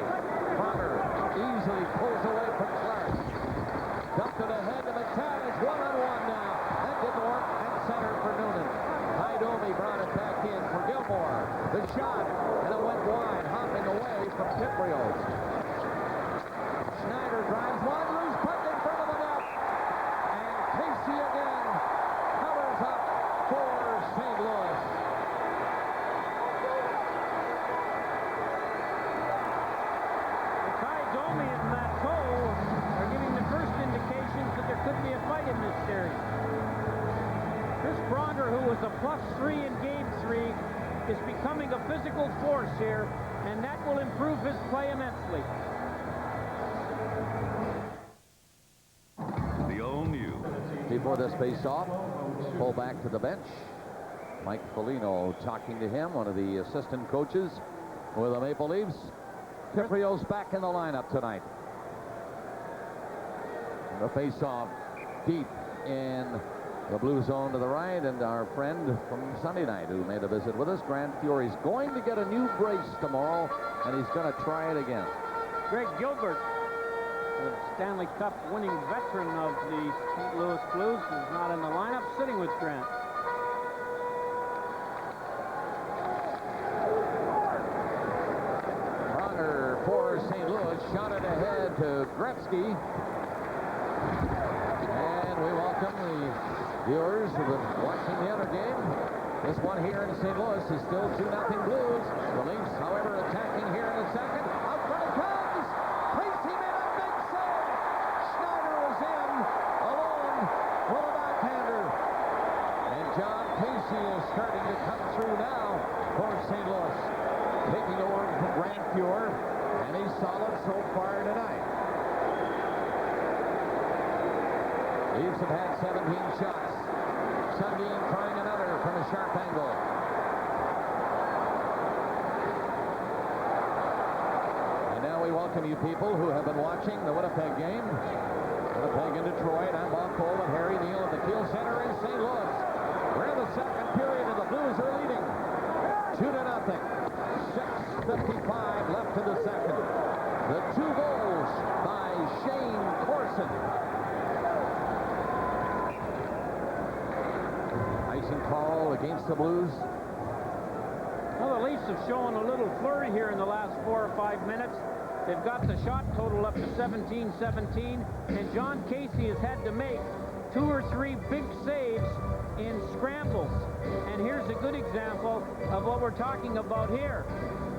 Pronger easily pulls away from Clark. Dumped it ahead to McTavish. One-on-one now. That didn't work. And center for Noonan. Domi brought it back in for Gilmore. The shot. And it went wide. Hopping away from Kiprios. Schneider drives one. Loose puck in front of the net. And Casey again covers up for St. Louis. Domi and that goal are giving the first indications that there could be a fight in this series. Chris Pronger, who was a +3 in Game 3, is becoming a physical force here, and that will improve his play immensely. The all-new. Before this face-off, pull back to the bench. Mike Foligno talking to him, one of the assistant coaches with the Maple Leafs. Kiprios back in the lineup tonight. The face-off deep in the blue zone to the right, and our friend from Sunday night who made a visit with us, Grant Fury's going to get a new brace tomorrow, and he's going to try it again. Greg Gilbert, the Stanley Cup winning veteran of the St. Louis Blues, is not in the lineup, sitting with Grant. For St. Louis, shot it ahead to Gretzky. And we welcome the viewers who've been watching the other game. This one here in St. Louis is still 2-0 Blues. The Leafs, however, attacking here in the second. Out front it comes! Casey made a big save! Schneider was in, alone with a backhander. And John Casey is starting to come through now for St. Louis. Taking over from Grant Fuhr. And he's solid so far tonight. Leafs have had 17 shots. Sundin trying another from a sharp angle. And now we welcome you people who have been watching the Winnipeg game. Winnipeg and Detroit. I'm Bob Cole and Harry Neal at the Kiel Center in St. Louis. We're in the second period and the Blues are leading 2-0. 6:55 left in the second. The 2 goals by Shane Corson. Icing call against the Blues. Well, the Leafs have shown a little flurry here in the last 4 or 5 minutes. They've got the shot total up to 17-17, and John Casey has had to make 2 or 3 big saves in scrambles. And here's a good example of what we're talking about here.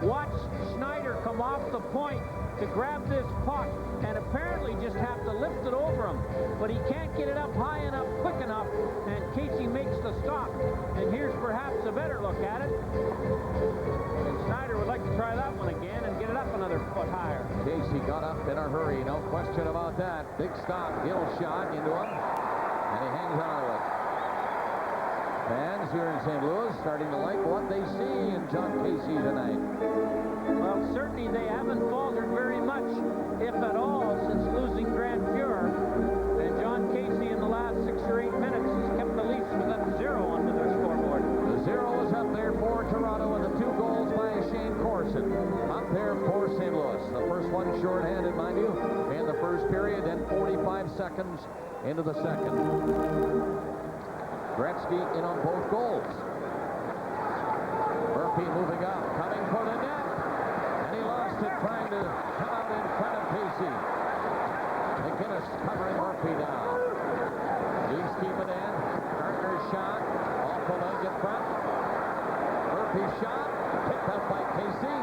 Watch Schneider come off the point to grab this puck and apparently just have to lift it over him. But he can't get it up high enough, quick enough, and Casey makes the stop. And here's perhaps a better look at it. And Schneider would like to try that one again and get it up another foot higher. Casey got up in a hurry, no question about that. Big stop, Gill shot into him, and he hangs on to it. Fans here in St. Louis starting to like what they see in John Casey tonight. Well, certainly they haven't faltered very much, if at all, since losing Grant Fuhr. And John Casey in the last 6 or 8 minutes has kept the Leafs within 0 under their scoreboard. The 0 is up there for Toronto, and the 2 goals by Shane Corson up there for St. Louis. The first one shorthanded, mind you, in the first period, then 45 seconds into the second. Gretzky in on both goals. Murphy moving up, coming for the net. And he lost it trying to come out in front of Casey. McGinnis covering Murphy now. Leafs keep it in. Gardner's shot. Off the leg in front. Murphy's shot. Picked up by Casey.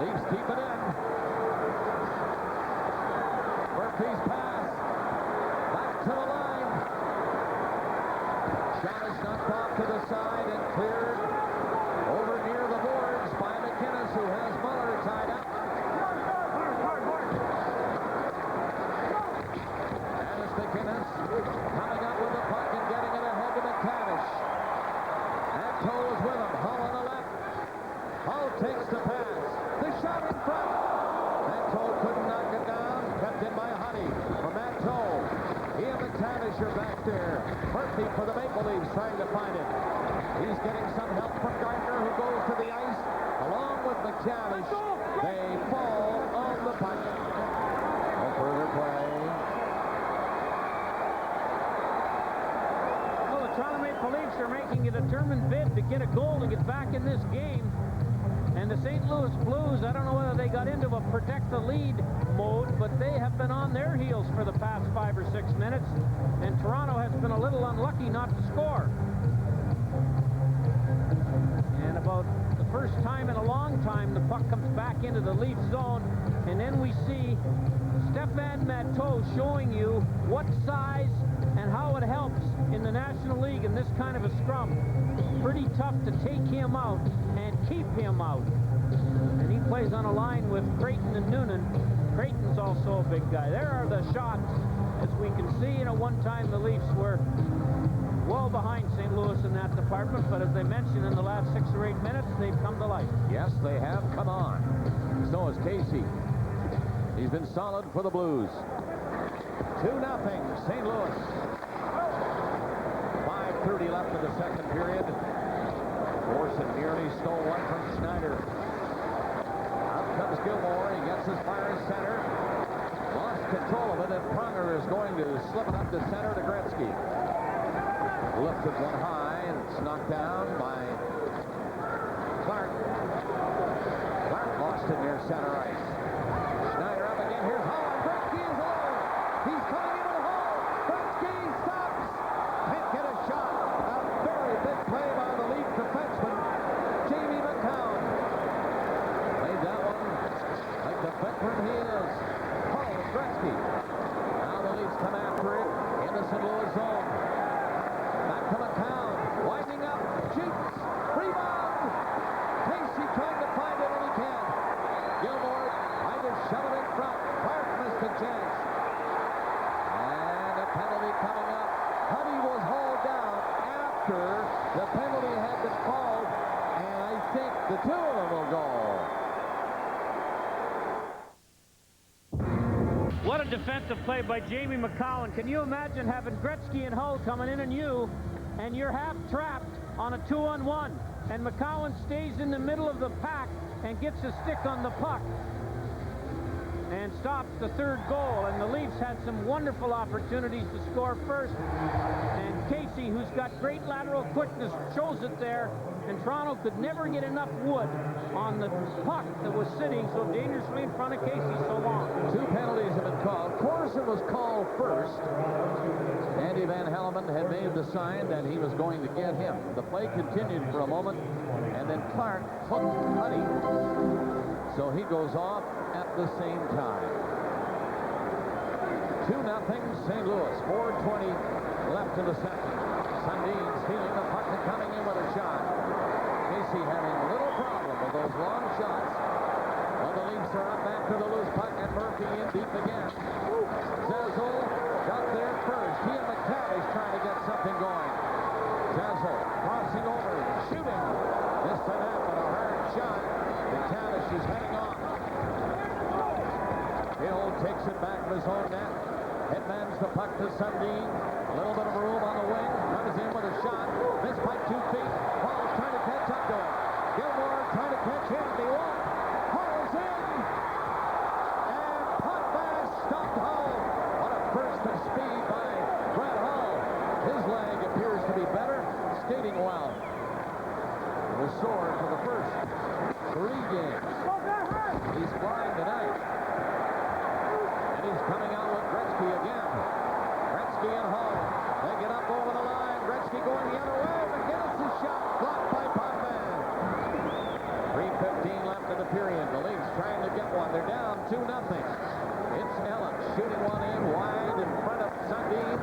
Leafs keep it in. Murphy's pass. Back to the line. Shot is knocked off to the side and cleared over near the boards by McGinnis, who has Muller tied up. And it's McGinnis coming up with the puck and getting it ahead to McTavish. Gretzky for the Maple Leafs trying to find it. He's getting some help from Gardner, who goes to the ice along with McTavish. They fall on the puck. No further play. Well, the Toronto Maple Leafs are making a determined bid to get a goal to get back in this game. And the St. Louis Blues, I don't know whether they got into a protect the lead mode, but they have been on their heels for the past 5 or 6 minutes. And Toronto has been a little unlucky not to score. And about the first time in a long time, the puck comes back into the Leaf zone. And then we see Stefan Matteau showing you what size and how it helps in the National League in this kind of a scrum. Pretty tough to take him out and keep him out. And he plays on a line with Creighton and Noonan. Creighton's also a big guy. There are the shots. As we can see, at one time the Leafs were well behind St. Louis in that department, but as they mentioned, in the last 6 or 8 minutes, they've come to life. Yes, they have come on. So is Casey. He's been solid for the Blues. 2-0, St. Louis. 5:30 left in the second period. Forson nearly stole one from Schneider. Up comes Gilmore. He gets his fire center. Lost control of it, and Pronger is going to slip it up to center to Gretzky. Lifted one high, and it's knocked down by Clark. Clark lost it near center ice. Schneider up again. Here's Holland. Gretzky is alone. He's coming into the hole. Gretzky stops. Can't get a shot. A very big play by the Leaf defenseman, Jamie McCown. Played that one like the veteran he is. Holland, Gretzky. Now the Leafs come after it in the St. Louis zone. Back to McCown. Winding up. Shoots. Rebound. Casey trying to find it, and he can. Gilmore trying to shove it in front. Clark missed a chance. And a penalty coming up. Huddy was hauled down after the penalty had been called, and I think the two of them will go. What a defensive play by Jamie McCown. Can you imagine having Gretzky and Hull coming in on you, and you're half trapped on a 2-on-1, and McCown stays in the middle of the pack and gets a stick on the puck and stops the third goal. And the Leafs had some wonderful opportunities to score first, and Casey, who's got great lateral quickness, shows it there, and Toronto could never get enough wood on the puck that was sitting so dangerously in front of Casey so long. 2 penalties have been called. Corson was called first. Andy Van Hellemond had made the sign that he was going to get him. The play continued for a moment, and then Clark hooked Huddy, so he goes off at the same time. 2-0 St. Louis. 4:20 left in the second. Sundin stealing the puck and coming in with a shot. Casey having a little problem with those long shots. Well, the Leafs are up after the loose puck, and Murphy in deep again. Zazzle got there first. He and McTavish trying to get something going. Zazzle crossing over, shooting. Missed the net, but a hard shot. McTavish is heading off. Hill takes it back to his own net. Headmans the puck to Sundin. A little bit of room on the wing. Comes in with a shot. Missed by 2 feet. Hall's trying to catch up to him. Gilmore trying to catch him. He won't. Hall's in. And Potvin stopped Hull. What a burst of speed by Brett Hull. His leg appears to be better. Skating well. It was sore for the first 3 games. He's flying tonight. And he's coming out with Gretzky again. Gretzky and Hull. They get up over the line. Gretzky going the other way. McGinnis' shot blocked by Potvin. 3:15 left in the period. The Leafs trying to get one. They're down 2-0. It's Ellen shooting one in wide in front of Sundin.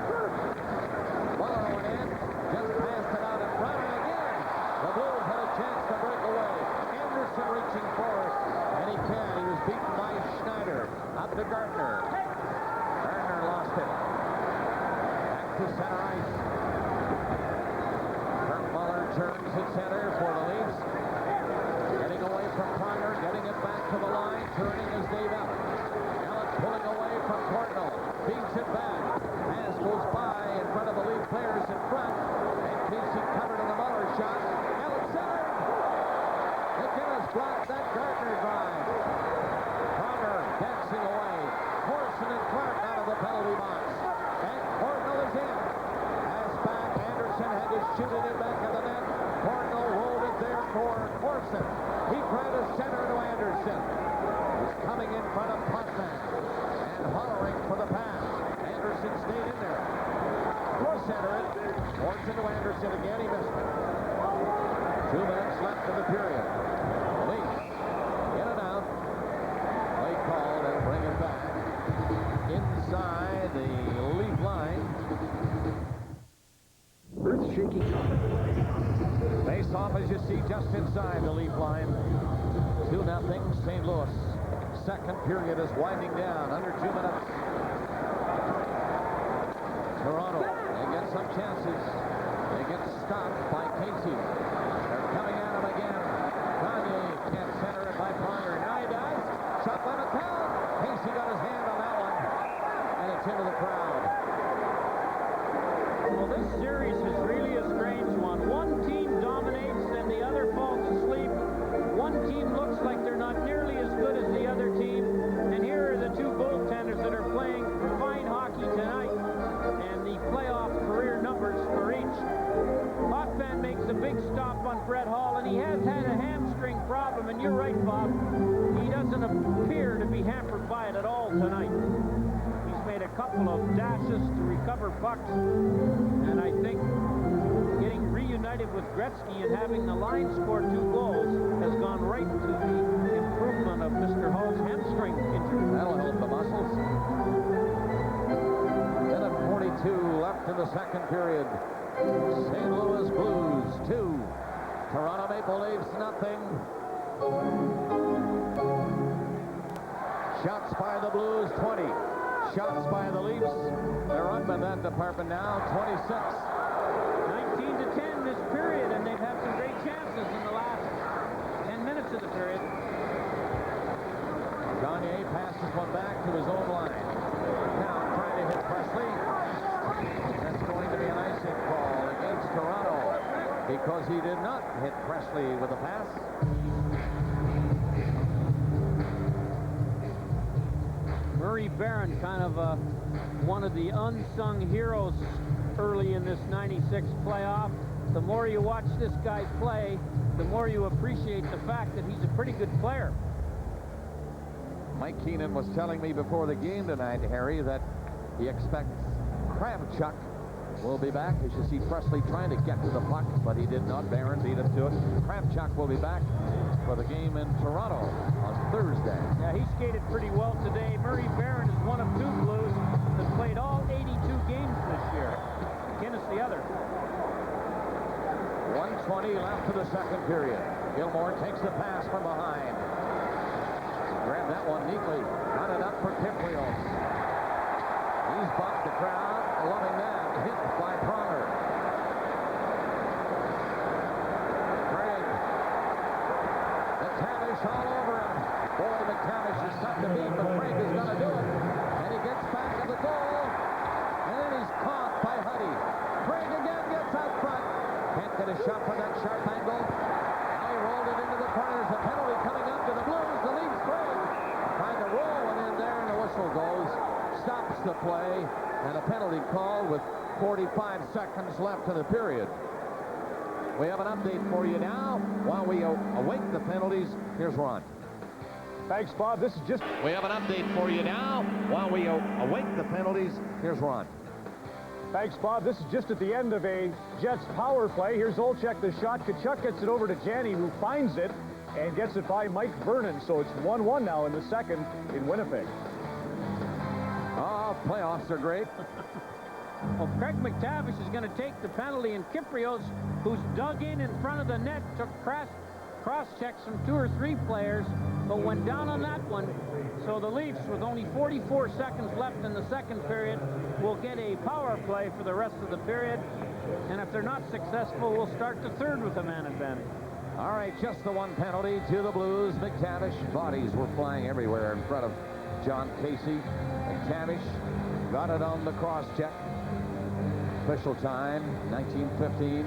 Muller went in. Just passed it out in front. And again, the Blues had a chance to break away. Anderson reaching for it. And he can. He was beaten by Schneider. Up to Gardner. Gardner lost it. Back to center ice. Kurt Muller turns at center for the Leafs. Getting away from Pronger. Getting it back to the line. Turning is Dave Ellen. Ellen pulling away from Cardinal. Feeds it back. Pass goes by in front of the Leaf players. in front. And Casey covered in the Muller shot. Allen centered. McGinnis blocked that Gardner drive. Pronger dancing away. Corson and Clark out of the penalty box. And Cordnell is in. Pass back. Anderson had to shoot it in back of the net. Cordnell rolled it there for Corson. He tried to center to Anderson. He's coming in front of Putman. And hollering for the pass. Anderson stayed in there. Cross center it. Corson to Anderson again. He missed it. 2 minutes left in the period. Leafs in and out. Play called and bring it back inside the Leaf line. Earth-shaking. Face off, as you see, just inside the Leaf line. 2-0 St. Louis. Second period is winding down. Under 2 minutes. Toronto, they get some chances. They get stopped by Casey. They're coming at him again. Gagne can't center it by Pronger. Now he does. Shot by McCall. Casey got his hand on that one. And it's into the crowd. Well, this series is really a strange one. One team dominates and the other falls asleep. One team looks like they're not nearly as good as the other team. And here are the two goaltenders that are playing fine hockey tonight. And the playoff career numbers for each. Potvin makes a big stop on Brett Hall, and he has had a hamstring problem. And you're right, Bob. He doesn't appear to be hampered by it at all tonight. He's made a couple of dashes to recover pucks. And I think getting reunited with Gretzky and having the line score 2 goals has gone right to the improvement of Mr. Hall's hamstring injury. That'll help the muscles. Minute 42 left in the second period. St. Louis Blues 2. Toronto Maple Leafs nothing. Shots by the Blues 20. Shots by the Leafs. They're up in that department now. 26. 19-10 this period, and they've had some great chances in the last 10 minutes of the period. Gagne passes one back to his own line. Now trying to hit Presley. That's going to be an icing call against Toronto because he did not hit Presley with a pass. Murray Barron, kind of one of the unsung heroes early in this 96 playoff. The more you watch this guy play, the more you appreciate the fact that he's a pretty good player. Mike Keenan was telling me before the game tonight, Harry, that he expects Kravchuk will be back. As you see Presley trying to get to the puck, but he did not. Barron beat him to it. Kravchuk will be back for the game in Toronto on Thursday. Yeah, he skated pretty well today. Murray Barron is one of 2 Blues that played all 82 games this year. McGinnis the other. 1:20 left to the second period. Gilmore takes the pass from behind. Grabbed that one neatly. Got it up for Kiprios. He's bucked the crowd. Loving that. Hit by Pronger. Craig. McTavish all over him. Boy, McTavish is tough to beat, but Craig is going to do it. And he gets back to the goal. And then he's caught by Huddy. Craig again gets out front. Can't get a shot from that sharp angle. Now he rolled it into the corner. There's a penalty coming up to the Blues. The Leafs Craig trying to roll one in there, and the whistle goes. Stops the play, and a penalty call with 45 seconds left in the period. We have an update for you now. While we await the penalties, here's Ron. Thanks, Bob. This is just... We have an update for you now. While we await the penalties, here's Ron. Thanks, Bob. This is just at the end of a Jets power play. Here's Olchek, the shot. Kachuk gets it over to Janney, who finds it and gets it by Mike Vernon. So it's 1-1 now in the second in Winnipeg. Oh, playoffs are great. Well, Craig McTavish is going to take the penalty, and Kiprios, who's dug in front of the net, took cross-checks from 2 or 3 players, but went down on that one. So the Leafs, with only 44 seconds left in the second period, will get a power play for the rest of the period. And if they're not successful, we'll start the third with a man advantage. All right, just the one penalty to the Blues. McTavish, bodies were flying everywhere in front of John Casey. McTavish got it on the cross-check. Official time, 19:15.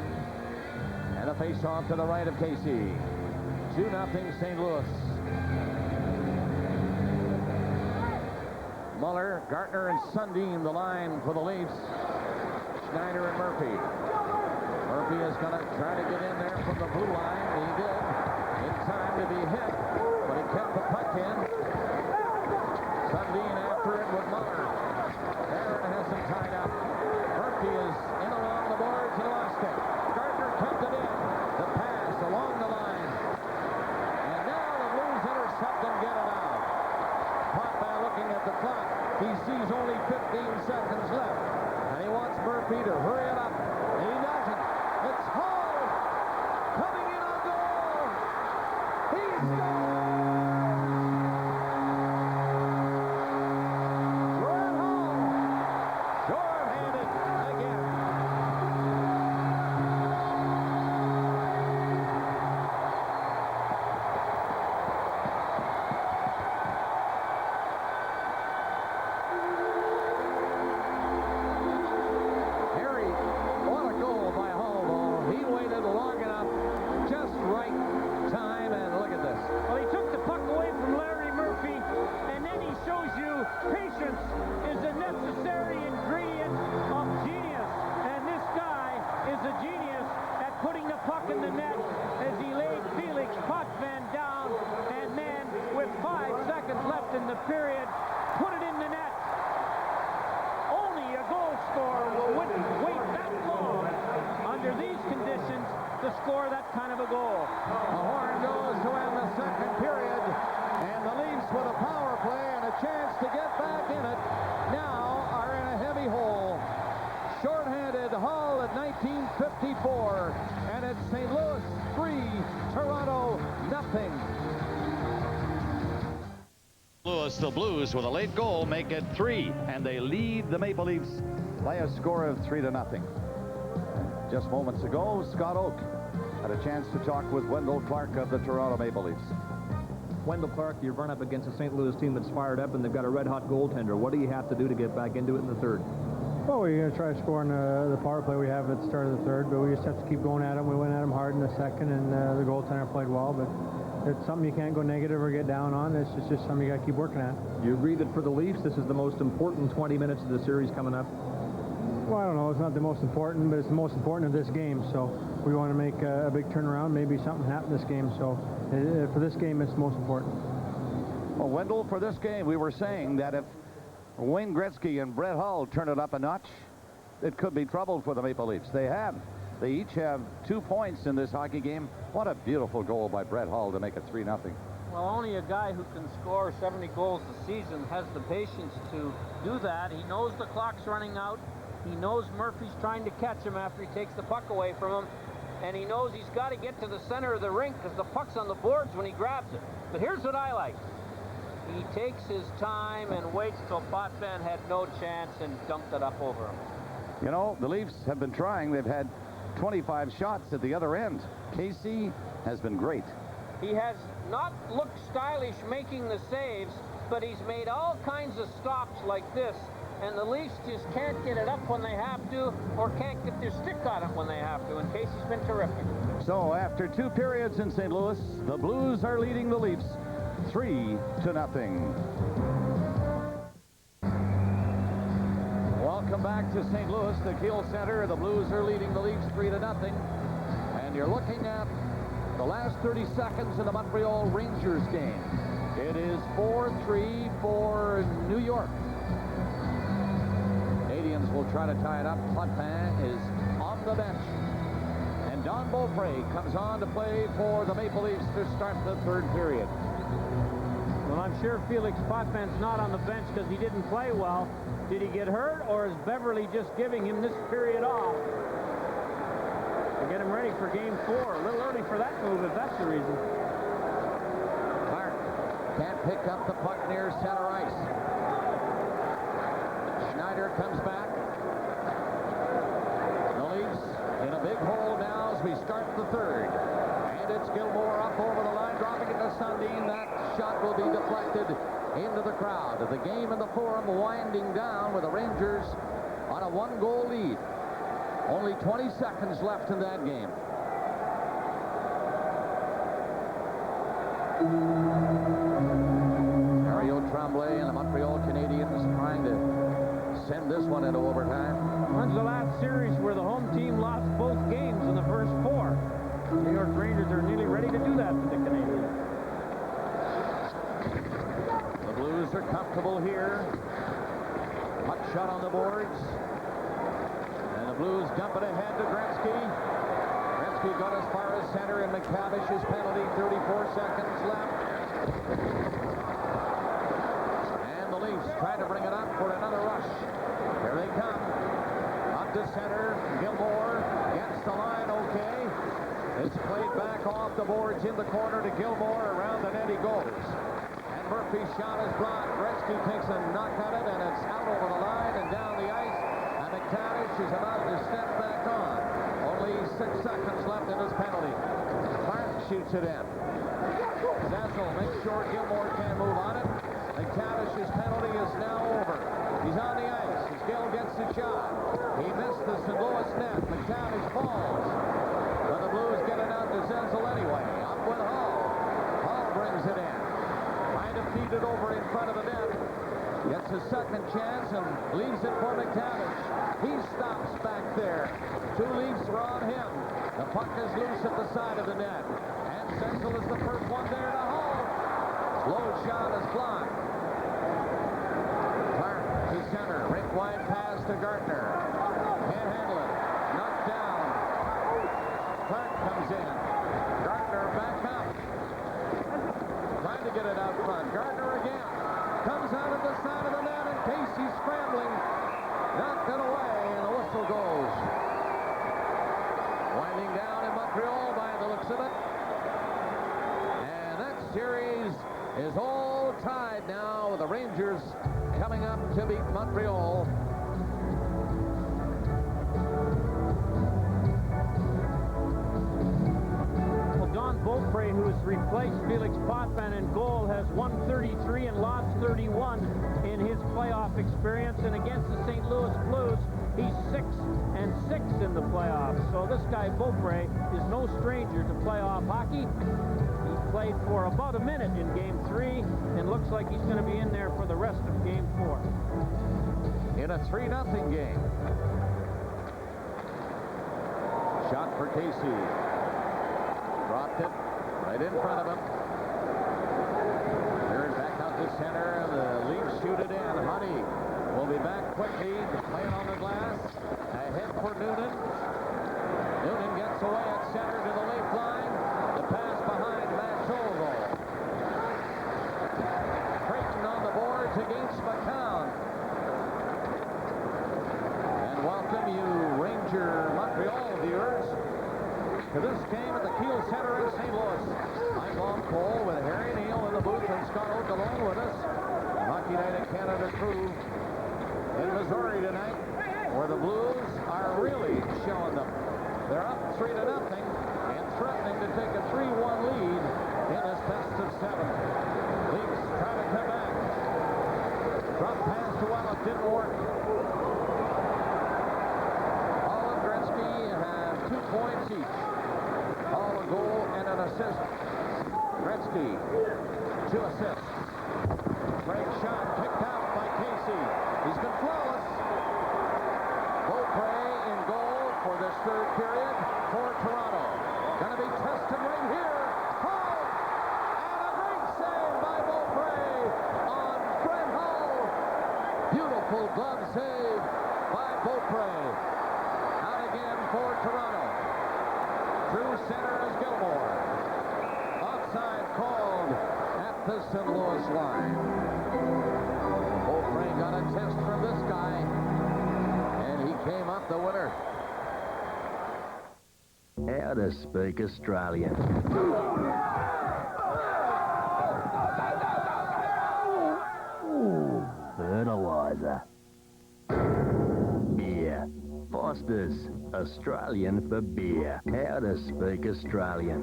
And a face-off to the right of Casey. 2-0 St. Louis. Muller, Gartner, and Sundin the line for the Leafs. Schneider and Murphy. Murphy is going to try to get in there from the blue line. He did. In time to be hit, but he kept the puck in. Sundin after it with Muller. Aaron has him tied up. Murphy is in along the boards. He lost it. Gartner kept it in. The pass along the line. And now the Blues intercept and get it out. Potvin looking at the clock. He sees only 15 seconds left. And he wants Murphy to hurry it up. And he doesn't. It's Hall coming in on goal. He's Brett Hall, short-handed again. Harry, what a goal by Hall. He waited long enough, just right time, and look at this. Well, he took the puck away from Larry Murphy, and then he shows you patience is a necessary ingredient of genius. And this guy is a genius at putting the puck in the net as he laid Felix Potvin down, and then with 5 seconds left in the period, put it in the net. Only a goal scorer will wait that long under these conditions to score that kind of a goal. The horn goes to end the second period, and the Leafs with a power play and a chance to get back in it now are in a heavy hole. Short-handed Hull at 19:54, and it's St. Louis 3, Toronto nothing. Louis, the Blues with a late goal make it 3, and they lead the Maple Leafs By a score of 3-0. Just moments ago, Scott Oak had a chance to talk with Wendell Clark of the Toronto Maple Leafs. Wendell Clark, you run up against a St. Louis team that's fired up, and they've got a red-hot goaltender. What do you have to do to get back into it in the third? Well, we're going to try to score on the power play we have at the start of the third, but we just have to keep going at them. We went at them hard in the second, and the goaltender played well, but it's something you can't go negative or get down on. It's just something you got to keep working at. You agree that for the Leafs, this is the most important 20 minutes of the series coming up? Well, I don't know. It's not the most important, but it's the most important of this game. So we want to make a big turnaround. Maybe something happened this game. So for this game, it's most important. Well, Wendell, for this game, we were saying that if Wayne Gretzky and Brett Hull turn it up a notch, it could be trouble for the Maple Leafs. They have. They each have 2 points in this hockey game. What a beautiful goal by Brett Hull to make it 3-0. Well, only a guy who can score 70 goals a season has the patience to do that. He knows the clock's running out. He knows Murphy's trying to catch him after he takes the puck away from him. And he knows he's got to get to the center of the rink because the puck's on the boards when he grabs it. But here's what I like. He takes his time and waits till Potvin had no chance and dumped it up over him. You know, the Leafs have been trying. They've had 25 shots at the other end. Casey has been great. He has not looked stylish making the saves, but he's made all kinds of stops like this, and the Leafs just can't get it up when they have to, or can't get their stick on it when they have to, and Casey's been terrific. So after 2 periods in St. Louis, the Blues are leading the Leafs 3-0. Welcome back to St. Louis, the Kiel Center. The Blues are leading the Leafs 3-0. And you're looking at the last 30 seconds of the Montreal Rangers game. It is 4-3 for New York. Canadians will try to tie it up. Potvin is on the bench. And Don Beaupre comes on to play for the Maple Leafs to start the third period. Well, I'm sure Felix Potvin's not on the bench because he didn't play well. Did he get hurt, or is Beverly just giving him this period off to get him ready for Game 4? A little early for that move, if that's the reason. Clark can't pick up the puck near center ice. Schneider comes back. The Leafs in a big hole now as we start the third. And it's Gilmore up over the line, dropping it to Sundin. That shot will be deflected into the crowd. The game in the Forum winding down with the Rangers on a 1-goal lead. Only 20 seconds left in that game. Mario Tremblay and the Montreal Canadiens trying to send this one into overtime. When's the last series where the home team lost both games in the first 4? The New York Rangers are nearly ready to do that to the Canadiens. The Blues are comfortable here. Puck shot on the boards. And the Blues dump it ahead to Gretzky. Gretzky got as far as center, and McTavish's penalty, 34 seconds left. And the Leafs try to bring it up for another rush. Here they come. Up to center. Gilmore gets the line okay. It's played back off the boards in the corner to Gilmore. Around the net he goes. And Murphy's shot is blocked. Gretzky takes a knock at it, and it's out over the line and down the ice. And McTavish is about to step back on. Only 6 seconds left in his penalty. Clark shoots it in. Zazzle makes sure Gilmore can't move on it. McTavish's penalty is now over. He's on the ice as Gill gets the shot. He missed the St. Louis net. McTavish falls. But the Blues get it out to Zazzle anyway. Up with Hall. Hall brings it in. Trying to feed it over in front of the net. Gets a second chance and leaves it for McTavish. He stops back there. 2 Leafs are on him. The puck is loose at the side of the net. And Zazzle is the first one there to Hall. Low shot is blocked. Clark to center. Rink wide pass to Gardner. Can't handle it. Knocked down. Clark comes in. Gardner back up. Trying to get it out front. Gardner again. Comes out of the side of the net, and Casey's scrambling. Knocked it away, and the whistle goes. Winding down in Montreal by the looks of it. And that series is all tied now with the Rangers coming up to beat Montreal. Don Beaupre, who has replaced Felix Potvin in goal, has won 33 and lost 31 in his playoff experience. And against the St. Louis Blues, he's 6-6 in the playoffs. So this guy Beaupre is no stranger to playoff hockey. He played for about a minute in Game 3 and looks like he's going to be in there for the rest of Game 4. In a 3-0 game. Shot for Casey. Dropped it right in front of him. Turns back out to center, and the Leafs shoot it in. Honey will be back quickly to play it on the glass. Ahead for Noonan. Noonan gets away at center to the left line. The pass behind Matt Scholz. Creighton on the boards against McCown. And welcome you Ranger Montreal viewers to this game at the Kiel Center in St. Louis. I'm Long Cole with Harry Neal in the booth and Scott Oak along with us. The Hockey Night in Canada crew in Missouri tonight, where the Blues are really showing them. They're up 3-0 and threatening to take a 3-1 lead in this best of 7. Leafs try to come back. Drop pass to Wells, didn't work. Hall and Gretzky have 2 points each. Hall a goal and an assist. Gretzky, 2 assists. Great shot, picked out by Casey. He's been flawless. Beaupre in goal for this 3rd period for Toronto. Going to be tested right here. Hall! And a great save by Beaupre on Brett Hull. Beautiful glove save by Beaupre. Out again for Toronto. Through center is Gilmore. Offside called at the St. Louis line. Beaupre got a test from this guy, and he came up the winner. How to speak Australian. Fertilizer. Beer. Foster's. Australian for beer. How to speak Australian.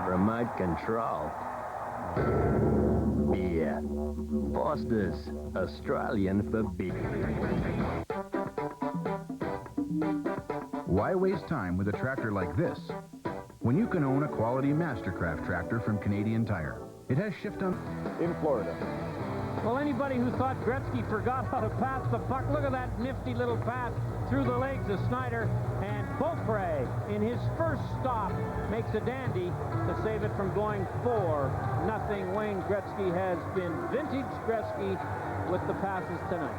Remote control. beer. Foster's, Australian for beer. Why waste time with a tractor like this when you can own a quality Mastercraft tractor from Canadian Tire? It has shift on in Florida. Well, anybody who thought Gretzky forgot how to pass the puck, look at that nifty little pass through the legs of Snyder. And Beaupre, in his first stop, makes a dandy to save it from going 4-0. Wayne Gretzky has been vintage Gretzky with the passes tonight.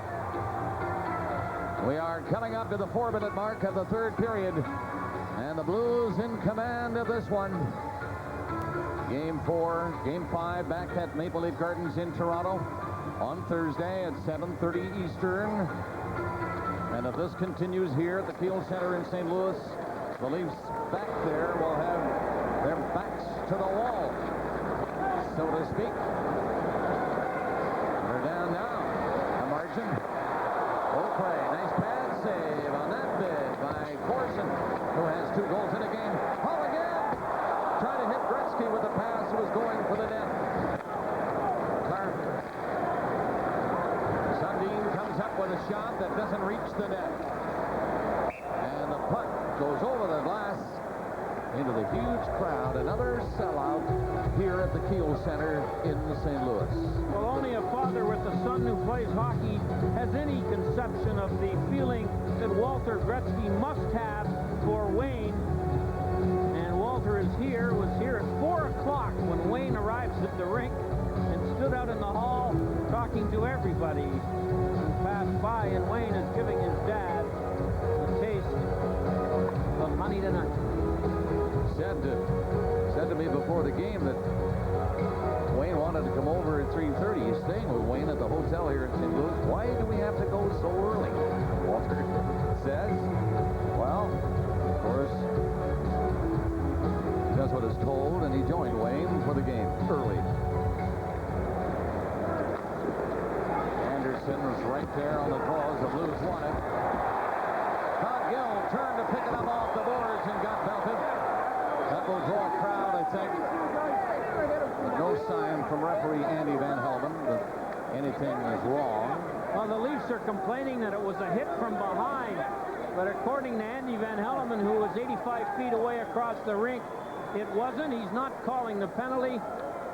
We are coming up to the 4-minute mark of the third period, and the Blues in command of this one. Game 4, Game 5 back at Maple Leaf Gardens in Toronto on Thursday at 7:30 Eastern. And if this continues here at the Kiel Center in St. Louis, the Leafs back there will have their backs to the wall, so to speak. They're down now. A margin. Beaupre, nice pad save on that bid by Corson, who has 2 goals in a game. Hall again! Trying to hit Gretzky with a pass who was going for the net. Sundin comes up with a shot that doesn't reach the net. And the puck goes over the glass into the huge crowd. Another sellout here at the Kiel Center in St. Louis. Well, only a father with a son who plays hockey has any conception of the feeling that Walter Gretzky must have for Wayne. And Walter was here at 4 o'clock when Wayne arrives at the rink and stood out in the hall talking to everybody who passed by. And Wayne is giving his dad a taste of money tonight. Said to me before the game that Wayne wanted to come over at 3:30. He's staying with Wayne at the hotel here in St. Louis. Why do we have to go so early? Walter says, well, of course, that's what is told, and he joined Wayne for the game early. Anderson was right there on the draws. The Blues won it. Todd Gill turned to pick it up off the boards and got belted. That will draw a crowd, I think. No sign from referee Andy Van Helmen that anything is wrong. Well, the Leafs are complaining that it was a hit from behind. But according to Andy Van Helmen, who was 85 feet away across the rink, it wasn't. He's not calling the penalty.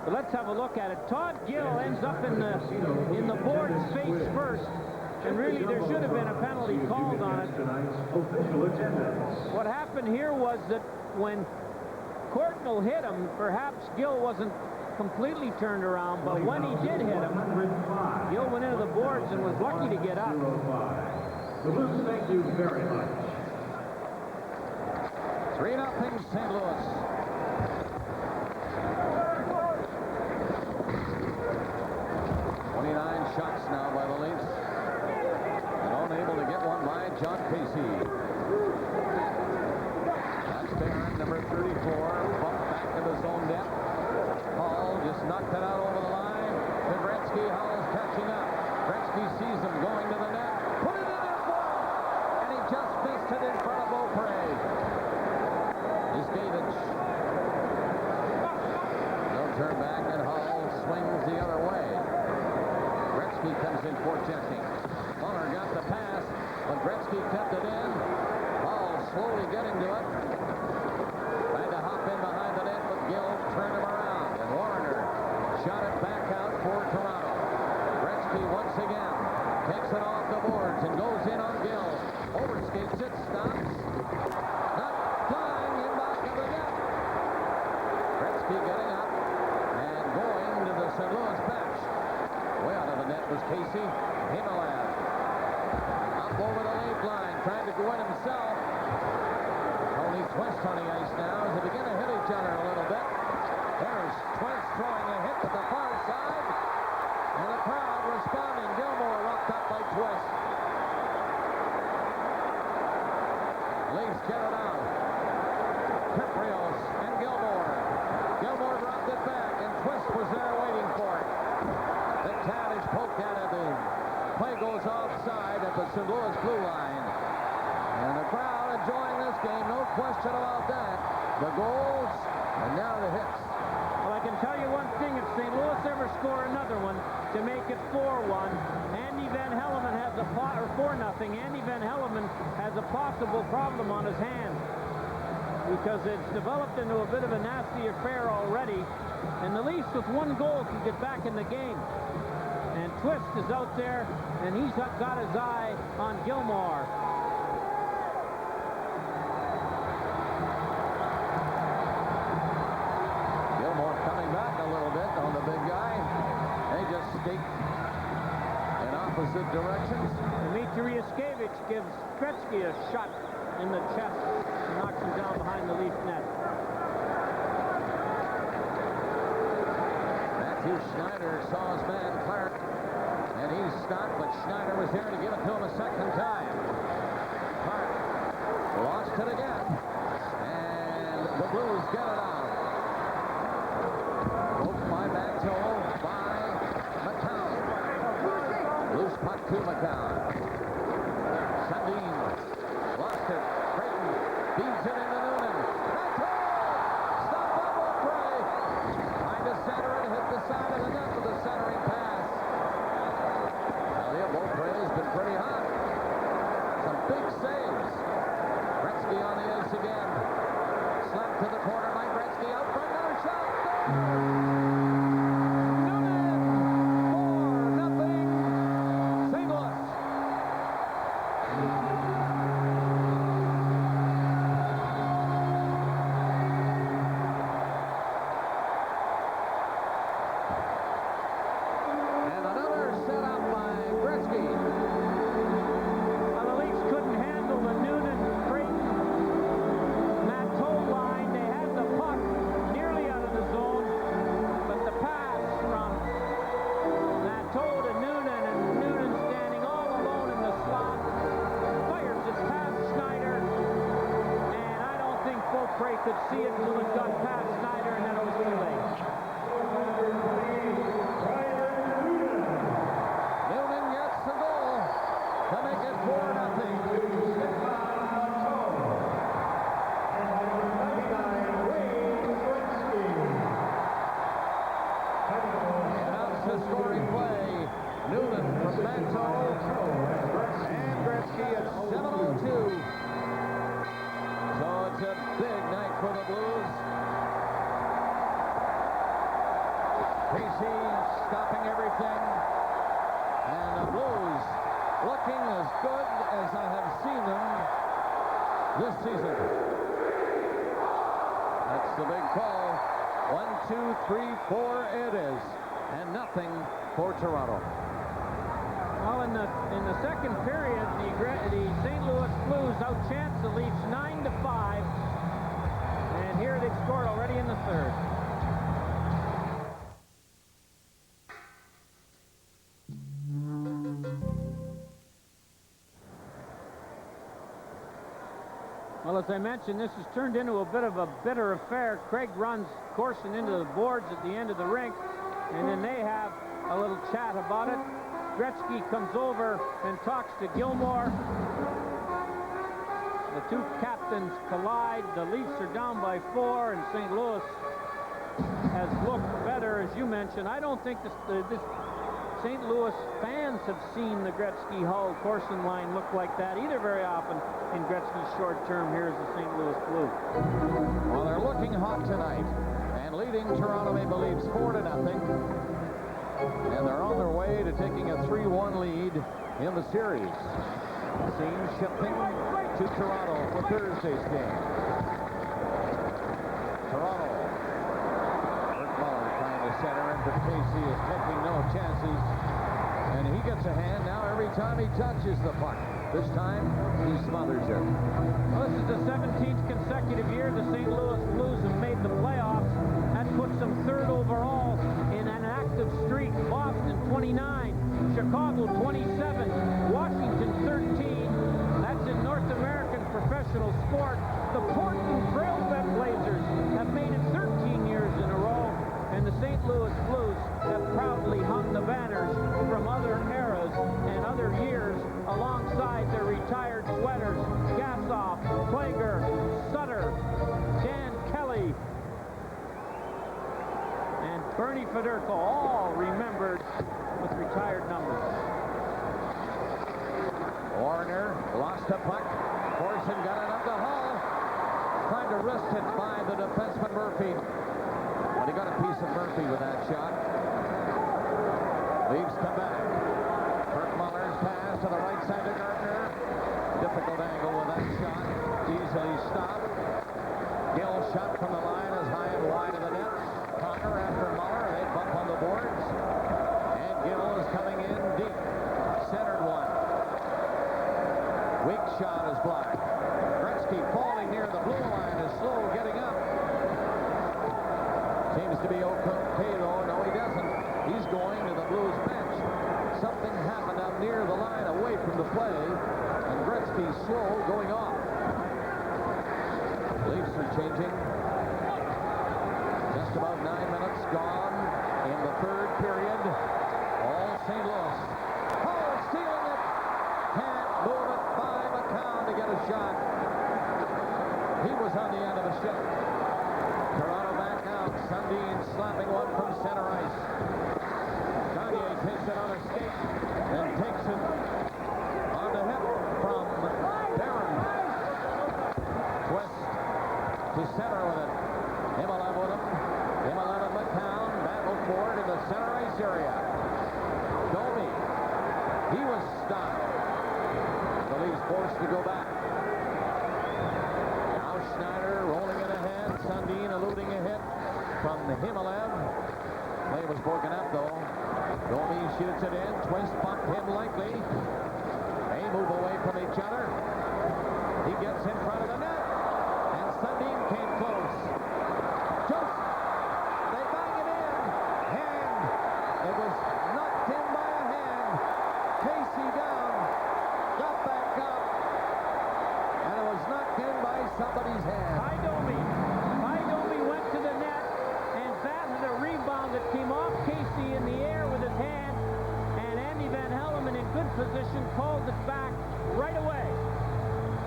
But let's have a look at it. Todd Gill ends up in the board's face first. And really, there should have been a penalty called on it. What happened here was that when Courtnall hit him, perhaps Gill wasn't completely turned around, but when he did hit him, Gill went into the boards and was lucky to get up. The Blues, thank you very much. 3-0 St. Louis. Shots now by the Leafs. And unable to get one by John Casey. That's Barron, number 34, bumped back to the zone depth. Hall just knocked it out over the line. To Gretzky, Hall's catching up. Gretzky sees him going to the net. Put it in there for him! And he just missed it in front of Beaupre. Iskevich. They'll turn back and Hall swings the other way. Gretzky comes in for checking. Muller got the pass, but Gretzky kept it in. Hall slowly getting to it. Tried to hop in behind the net, but Gill turned him around. And Warner shot it back out for Toronto. Gretzky once again takes it off the boards and goes in on Gill. Overskates it, stops. Not flying in back of the net. Gretzky getting up and going to the St. Louis bench. Way out of the net was Casey. Himmelad up over the late line, trying to go in himself. Tony Twist on the ice now as they begin to hit each other a little bit. There's Twist throwing a hit to the far side. And the crowd responding. Gilmore rocked up by Twist. Leafs get it out. Kiprios and Gilmore. Gilmore dropped it back, and Twist was there waiting for it. The tag is poked at it. The play goes offside at the St. Louis blue line. And the crowd enjoying this game, no question about that. The goals, and now the hits. Well, I can tell you one thing. If St. Louis ever never score another one to make it 4-1. Andy Van Helleman has a 4-0. Andy Van Helleman has a possible problem on his hands because it's developed into a bit of a nasty affair already. And the Leafs with 1 goal can get back in the game. And Twist is out there, and he's got his eye on Gilmore. Gilmore coming back a little bit on the big guy. They just skate in opposite directions. Dmitry Yaskevich gives Gretzky a shot in the chest and knocks him down behind the Leaf net. Matthew Schneider saw his man Clark, and he stopped, but Schneider was there to give it to him a second time. Clark lost it again, and the Blues get it out. Broke by Manteau, by McCown. Loose puck to McCown. Sundin lost it. Creighton feeds it into Noonan. Manteau! Stopped by Beaupre. Trying to center it, hit the side of the net with a centering pass. Beaupre has been pretty hot. Some big saves. Gretzky on the ice again. Slapped to the corner by Gretzky. Out for another shot. Noonan! 4-0. St. Louis. And another set up by Gretzky. Well, the Leafs couldn't handle the Noonan, Creighton, Matteau line. They had the puck nearly out of the zone, but the pass from Matteau to Noonan, and Noonan standing all alone in the slot, fires it past Schneider, and I don't think Beaupre could see it until it got past Schneider, and then it was too late. Noonan gets the goal to make it 4-0. Announced the scoring play. Noonan from Manteau and Gretzky at 7:02. So it's a big night for the Blues. Casey stopping everything. And the Blues looking as good as I have seen them this season. That's the big call. 1, 2, 3, 4 it is. And nothing for Toronto. Well, in the second period, the St. Louis Blues outchanced the Leafs 9-5, and here they've scored already in the third. Well, as I mentioned, this has turned into a bit of a bitter affair. Craig runs Corson into the boards at the end of the rink, and then they have a little chat about it. Gretzky comes over and talks to Gilmore. The two captains collide. The Leafs are down by 4, and St. Louis has looked better, as you mentioned. I don't think this St. Louis fans have seen the Gretzky-Hull Corson line look like that either very often in Gretzky's short term here as the St. Louis Blues. Well, they're looking hot tonight and leading Toronto Maple Leafs 4-0. And they're on their way to taking a 3-1 lead in the series. Scene shifting to Toronto for Thursday's game. Toronto. Trying to center into Casey is taking no chances. And he gets a hand now every time he touches the puck. This time, he smothers it. Well, this is the 17th consecutive year the St. Louis Blues have made the playoffs. That puts them third overall in an active streak. Boston, 29. Chicago, 27. Washington, 13. That's in North American professional sport. The Portland Trailblazer Blazers have made it 13 years in a row. And the St. Louis Blues have proudly hung the banners from other eras and other years alongside their retired sweaters. Gassoff, Plager, Sutter, Dan Kelly, and Bernie Federko, all remembered with retired numbers. Warner lost the puck. Corson got it up the Hull. Trying to wrist it by the defenseman Murphy. But he got a piece of Murphy with that shot. Leaves to back. Kirk Muller's pass to the right side of Gardner. Difficult angle with that shot. Easily stopped. Gill's shot from the line is high and wide of the net. Connor after Muller. They bump on the boards. And Gill is coming in deep. Centered one. Weak shot is blocked. Gretzky falling near the blue line is slow getting up. Seems to be okay though. No, he doesn't. He's going to the Blues bench. Something happened up near the line away from the play. And Gretzky's slow going off. Leafs are changing. Just about 9 minutes gone in the third period. All St. Louis. Oh, stealing it. Can't move it by McCown to get a shot. He was on the end of the shot. Toronto back out. Sundin slapping one from center ice. Gagne takes it on a skate and takes it on the hip from Barron. Twist to center with it. Himalev with him. Himalev and McCown battle forward in the center ice area. Domi. He was stopped. The Leafs forced to go back. Now Schneider rolling it ahead. Sundin eluding a hit from Himalev. Play was broken up though. Domi shoots it in. Twist bumped him likely. They move away from each other. He gets in front of the net. And Sundin came close. Just they bang it in. Hand. It was knocked in by a hand. Casey down. Got back up. And it was knocked in by somebody's hand. Domi went to the net and batted a rebound that came off Casey in the air with his hand. And Andy Van Helleman in good position called it back right away.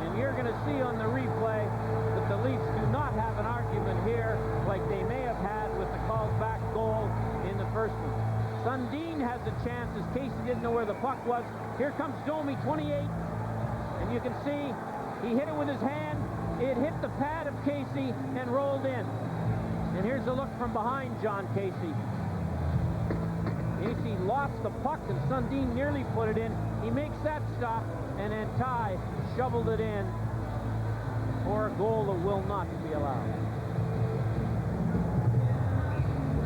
And you're going to see on the replay that the Leafs do not have an argument here like they may have had with the called back goal in the first one. Sundin has a chance as Casey didn't know where the puck was. Here comes Domi, 28. And you can see he hit it with his hand. It hit the pad of Casey and rolled in. And here's a look from behind John Casey. Casey lost the puck and Sundin nearly put it in. He makes that stop and then Ty shoveled it in for a goal that will not be allowed.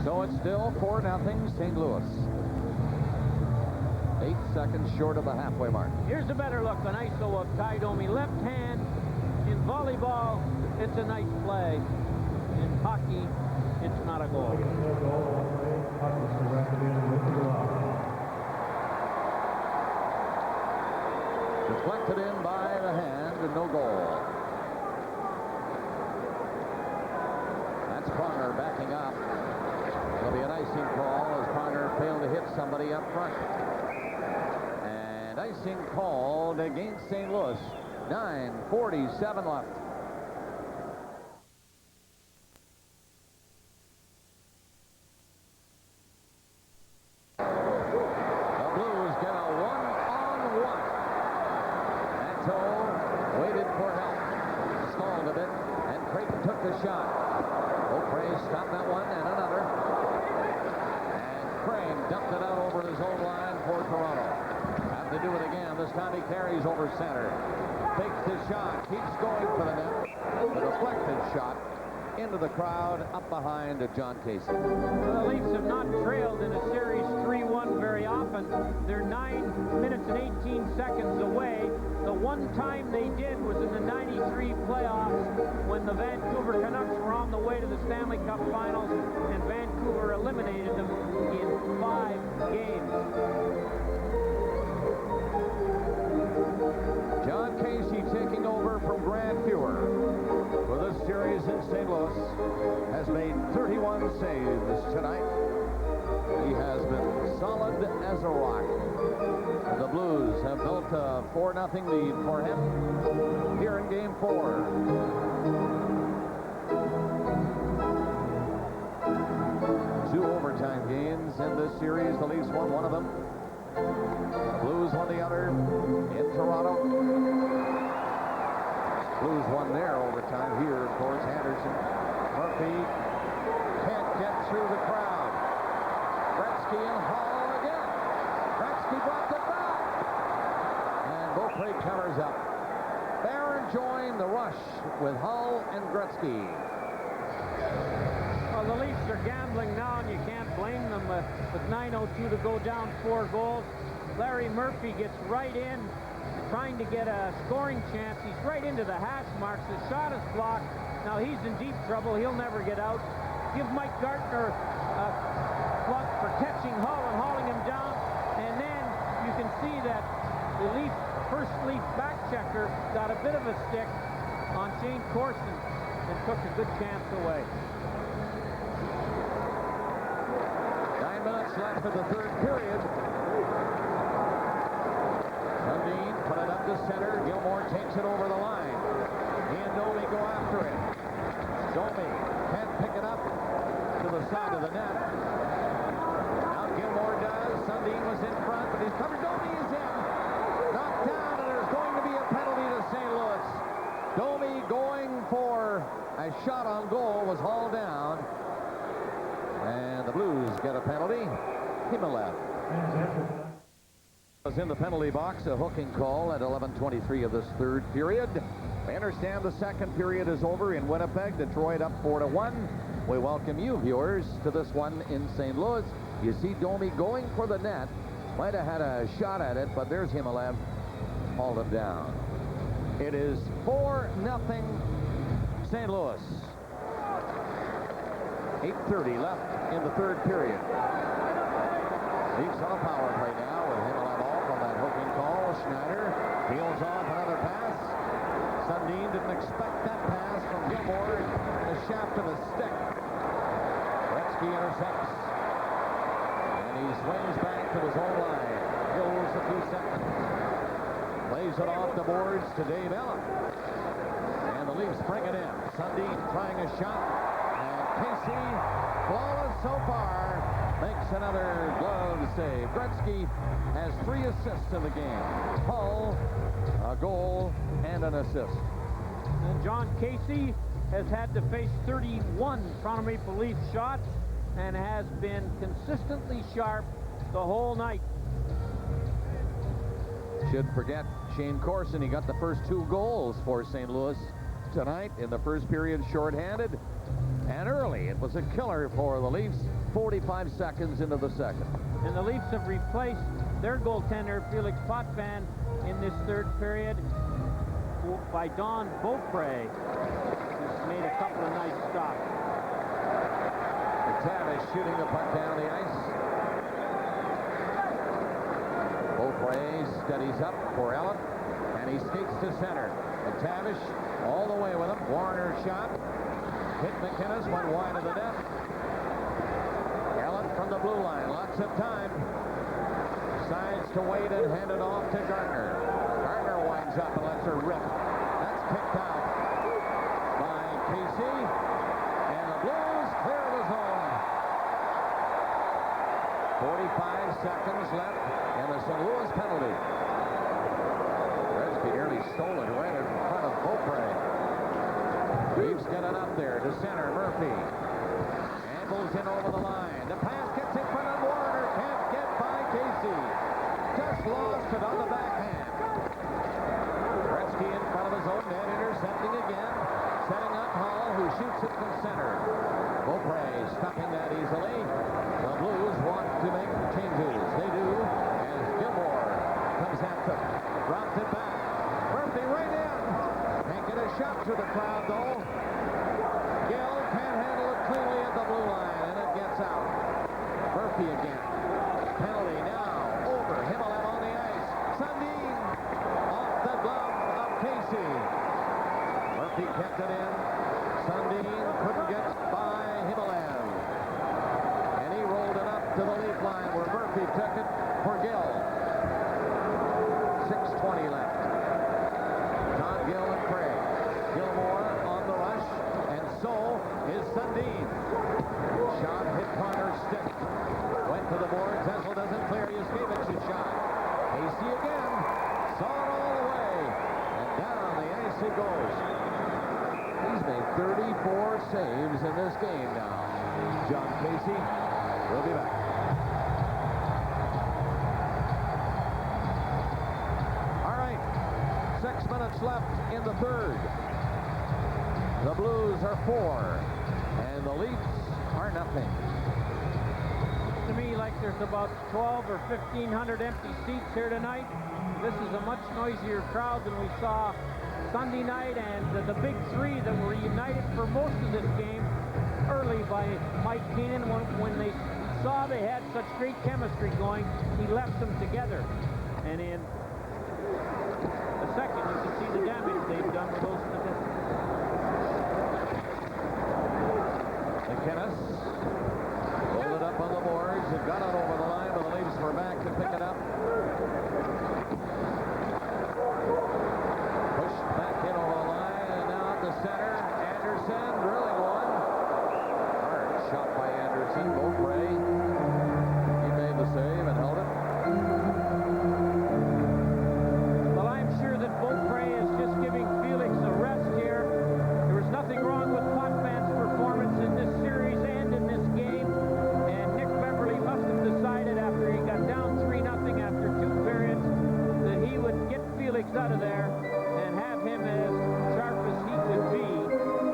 So it's still 4-0 St. Louis. 8 seconds short of the halfway mark. Here's a better look on ISO of Ty Domi. Left hand. In volleyball, it's a nice play. In hockey, it's not a goal. Deflected in by the hand and no goal. That's Pronger backing up. It'll be an icing call as Pronger failed to hit somebody up front. And icing called against St. Louis. 9:47 left. The Blues get a one-on-one. Nato waited for help. Stalled a bit, and Creighton took the shot. O'Cray stopped that one and another. And Crane dumped it out over his own line for Toronto. Have to do it again. This time he carries over center. Takes the shot, keeps going for the net. The deflected shot into the crowd up behind John Casey. The Leafs have not trailed in a series 3-1 very often. They're 9 minutes and 18 seconds away. The one time they did was in the 93 playoffs when the Vancouver Canucks were on the way to the Stanley Cup Finals and Vancouver eliminated them in 5 games. John Casey taking over from Grant Fuhr for this series in St. Louis has made 31 saves tonight. He has been solid as a rock. The Blues have built a 4-0 lead for him here in Game 4. 2 overtimes. The Leafs won one of them. Blues won the other in Toronto. Blues won their overtime here, of course. Anderson, Murphy can't get through the crowd. Gretzky and Hall again. Gretzky brought it back. And Beaupre covers up. Barron joined the rush with Hull and Gretzky. Well, the Leafs are gambling now, and you can't blame them. With 9:02 to go, down 4 goals. Larry Murphy gets right in, trying to get a scoring chance. He's right into the hash marks. His shot is blocked. Now he's in deep trouble. He'll never get out. Give Mike Gartner a plug for catching Hull and hauling him down. And then you can see that the first Leaf back checker got a bit of a stick on Shane Corson and took a good chance away. 9 minutes left of the third period. Sundin put it up to center. Gilmore takes it over the line. He and Domi go after it. Domi can't pick it up to the side of the net. Now Gilmore does. Sundin was in front, but he's covered. Domi is in. Knocked down, and there's going to be a penalty to St. Louis. Domi going for a shot on goal was hauled down. And the Blues get a penalty. Himalev was in the penalty box, a hooking call at 11:23 of this third period. We understand the second period is over in Winnipeg. Detroit up 4-1. We welcome you, viewers, to this one in St. Louis. You see Domi going for the net. Might have had a shot at it, but there's Himalev. Hauled him down. It is 4-0 St. Louis. 8:30 left in the third period. Leafs on a power play now with Himalev off on that hooking call. Schneider peels off another pass. Sundin didn't expect that pass from Gilmore. The shaft of a stick. Gretzky intercepts. And he swings back to his own line. Goes a few seconds. Plays it off the boards to Dave Allen. And the Leafs bring it in. Sundin trying a shot. And Casey, flawless so far, makes another glove save. Gretzky has 3 assists in the game. Hull, a goal, and an assist. And John Casey has had to face 31 Toronto Maple Leafs shots and has been consistently sharp the whole night. Should forget Shane Corson. He got the first 2 goals for St. Louis tonight in the first period, shorthanded. And early, it was a killer for the Leafs, 45 seconds into the second. And the Leafs have replaced their goaltender, Felix Potvin, in this third period by Don Beaupre, who's made a couple of nice stops. McTavish shooting the puck down the ice. Beaupre steadies up for Allen, and he skates to center. McTavish all the way with him. Warner shot. Hit McInnes, went wide of the net. Allen from the blue line, lots of time. Decides to wait and hand it off to Gardner. Gardner winds up and lets her rip. That's kicked out by Casey. And the Blues clear the zone. 45 seconds left in the St. Louis penalty. Gretzky nearly stole it right in front of Beaupre. Leafs get it up there to center. Murphy angles in over the line. The pass gets in front of Warner. Can't get by Casey. Just lost it on the backhand. Gretzky in front of his own net, intercepting again. Setting up Hall, who shoots it from center. Beaupre stopping that easily. The Blues want to make changes. They do. And Gilmore comes at them. Drops it back. Murphy right in. Can't get a shot to the crowd, though. Gill can't handle it cleanly at the blue line, and it gets out. Murphy again. Penalty now over. Himalev on the ice. Sundin off the glove of Casey. Murphy kept it in. Sundin couldn't get by Himalev. And he rolled it up to the Leaf line where Murphy took it for Gill. 6:20 left. John Gill and Craig. Gilmore on the rush, and so is Sundin. Shot hit Connor's stick. Went to the boards. Zessel doesn't clear. Yuskiewicz's shot. Casey again. Saw it all the way. And down the ice he goes. He's made 34 saves in this game now. John Casey will be back. All right. 6 minutes left in the third. The Blues are 4. And the Leafs are nothing. To me, like there's about 12 or 1,500 empty seats here tonight. This is a much noisier crowd than we saw Sunday night, and the big three that were united for most of this game early by Mike Keenan. When they saw they had such great chemistry going, he left them together. And in a second, you can see the damage they've done with those statistics. McInnes rolled it up on the boards and got it over the line, but the Leafs were back to pick it up. Pushed back in over the line, and now at the center, Anderson drilling one. Hard shot by Anderson. Beaupre. He made the save and held it. Well, I'm sure that Beaupre is just giving Felix a rest here. There was nothing wrong with Potvin performance in this series and in this game, and Nick Beverly must have decided after he got down 3-0 after 2 periods that he would get Felix out of there and have him as sharp as he could be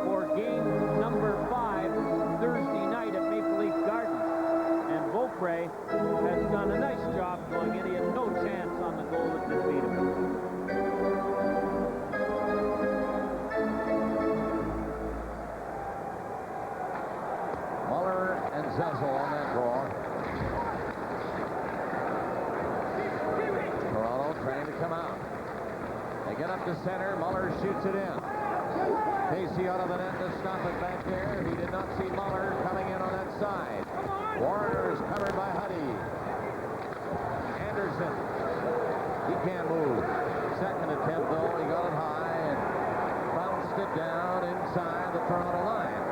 for game number 5 Thursday night at Maple Leaf Gardens. And Beaupre has done a nice job going in. He had no chance on the goal that defeated him. Zessel on that draw. Toronto trying to come out. They get up to center. Muller shoots it in. Casey out of the net to stop it back there. He did not see Muller coming in on that side. Warner is covered by Huddy. Anderson. He can't move. Second attempt though. He got it high and bounced it down inside the Toronto line.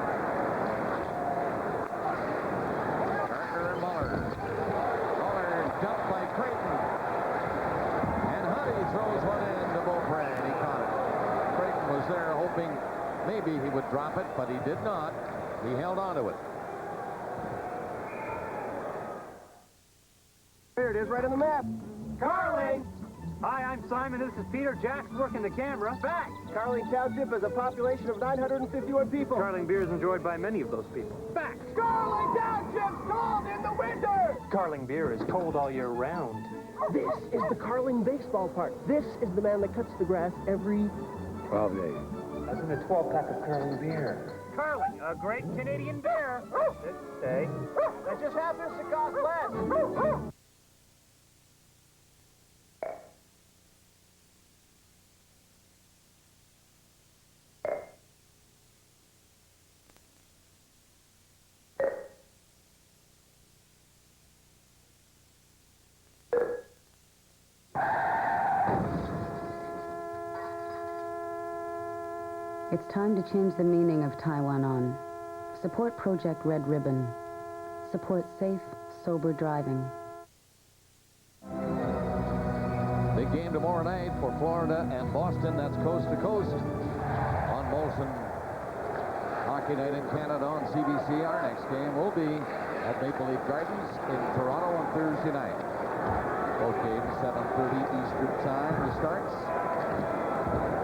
Dumped by Creighton. And Huddy throws one in to Beaupre, and he caught it. Creighton was there hoping maybe he would drop it, but he did not. He held on to it. There it is, right on the map. Carling! Hi, I'm Simon. This is Peter. Jack's working the camera. Fact! Carling Township has a population of 951 people. Carling beer is enjoyed by many of those people. Fact! Carling Township's cold in the winter! Carling beer is cold all year round. This is the Carling baseball park. This is the man that cuts the grass every 12 days. That's in a 12-pack of Carling beer. Carling, a great Canadian beer. Say. That just happens to cost less. It's time to change the meaning of Taiwan On. Support Project Red Ribbon. Support safe, sober driving. Big game tomorrow night for Florida and Boston. That's coast to coast on Molson Hockey Night in Canada on CBC. Our next game will be at Maple Leaf Gardens in Toronto on Thursday night. Both games 7:30 Eastern Time restarts.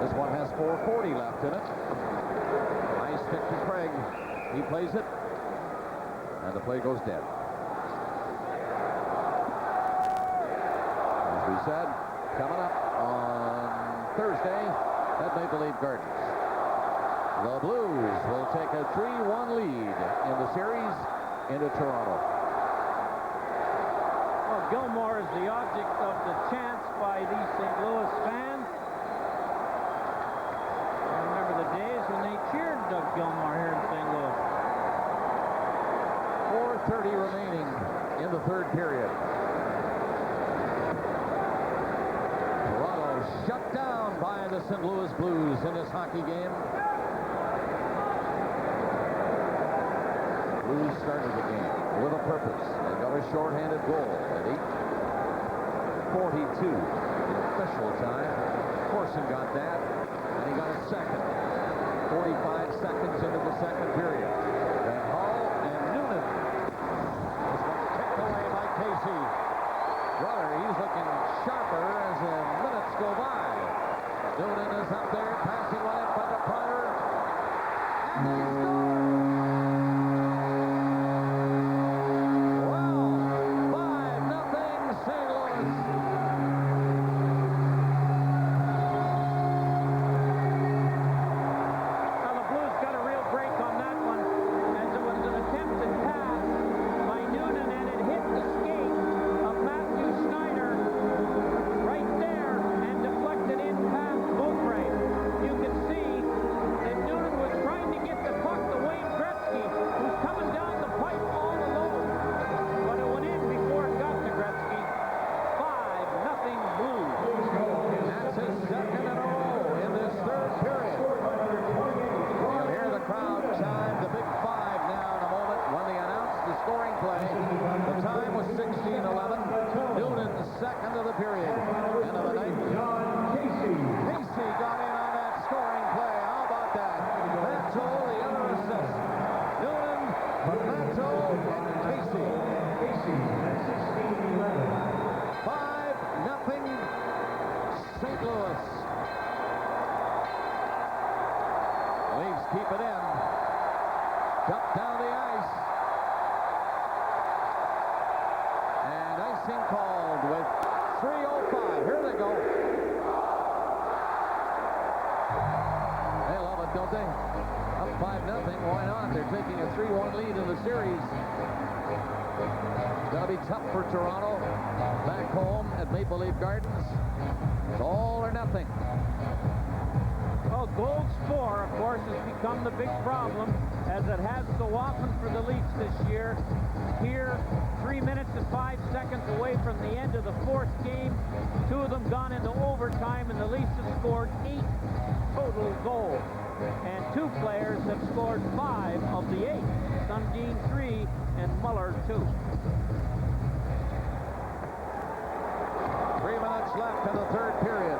This one has 4:40 left in it. Nice stick to Craig. He plays it, and the play goes dead. As we said, coming up on Thursday at Maple Leaf Gardens. The Blues will take a 3-1 lead in the series into Toronto. Well, Gilmore is the object of the chants by these St. Louis fans. I remember the days when they cheered Doug Gilmore here in St. Louis. 4:30 remaining in the third period. Toronto shut down by the St. Louis Blues in this hockey game. Blues started the game with a purpose. They got a shorthanded goal at 8:42 in official time. Corson got that, and he got a second. 45 seconds into the second period. And Hull and Noonan. This one's kicked away by Casey. Brother, he's looking sharper as the minutes go by. Noonan is up there, passing one in front of Pryor. And he scores! Keep it in. Dumped down the ice. And icing called with 3:05. Here they go. They love it, don't they? Up 5-0. Why not? They're taking a 3-1 lead in the series. It's going to be tough for Toronto. Back home at Maple Leaf Gardens. It's all or nothing. Well, goals for, of course, has become the big problem, as it has so often for the Leafs this year. Here, 3 minutes and 5 seconds away from the end of the fourth game. 2 of them gone into overtime, and the Leafs have scored 8 total goals. And 2 players have scored 5 of the 8. Sundin 3 and Muller 2. 3 minutes left in the third period.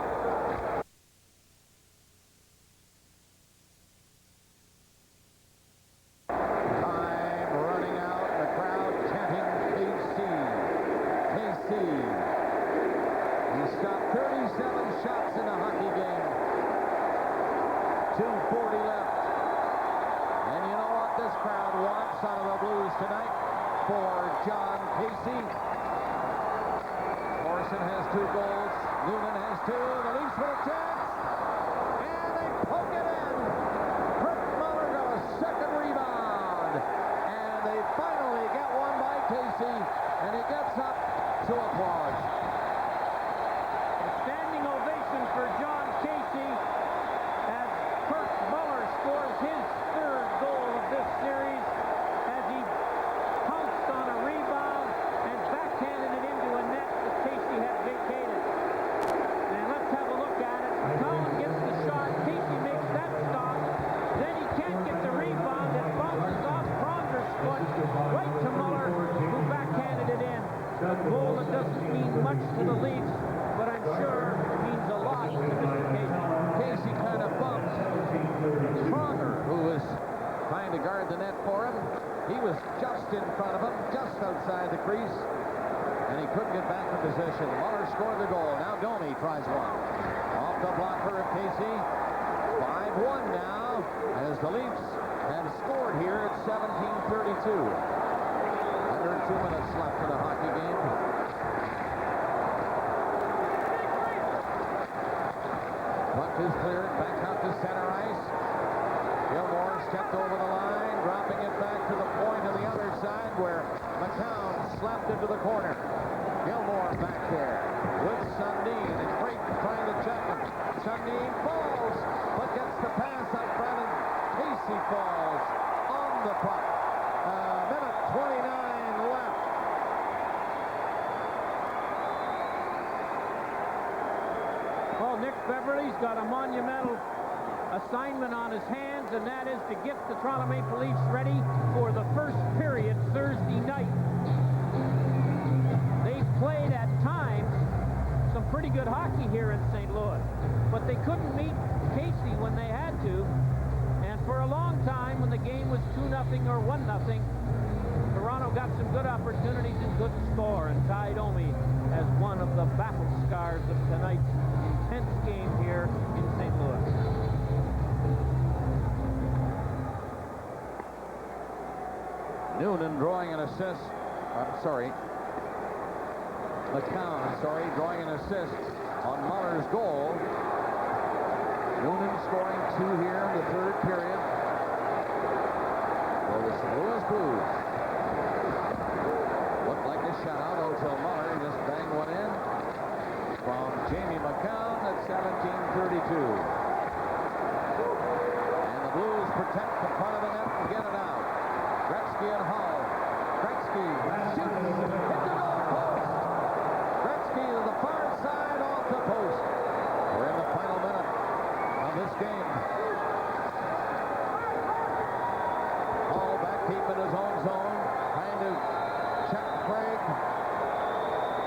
Muller scored the goal. Now Domi tries one. Off the blocker of Casey. 5-1 now as the Leafs have scored here at 17:32. Under 2 minutes left in the hockey game. Puck is cleared. Back out to center ice. Gilmore stepped over the line, dropping it back to the point on the other side where McCown slapped into the corner. Gilmore back there with Sundin, and Creighton trying to check him. Sundin falls, but gets the pass out front, and Casey falls on the puck. Minute 29 left. Well, Nick Beverley's got a monumental assignment on his hands. hands, and that is to get the Toronto Maple Leafs ready for the first period Thursday night. They've played at times some pretty good hockey here in St. Louis, but they couldn't meet Casey when they had to, and for a long time when the game was 2-0 or 1-0, Toronto got some good opportunities and couldn't score, and Ty Domi as one of the battle scars of tonight's intense game here in St. Louis. Noonan drawing an assist. McCown, drawing an assist on Muller's goal. Noonan scoring 2 here in the third period for the St. Louis Blues. Looked like a shutout until Muller just banged one in from Jamie McCown at 17:32. And the Blues protect the front of the net and get it out. Gretzky and Hall. Gretzky shoots, hits the goal post. Gretzky to the far side off the post. We're in the final minute of this game. Hall back deep in his own zone, trying to check Craig.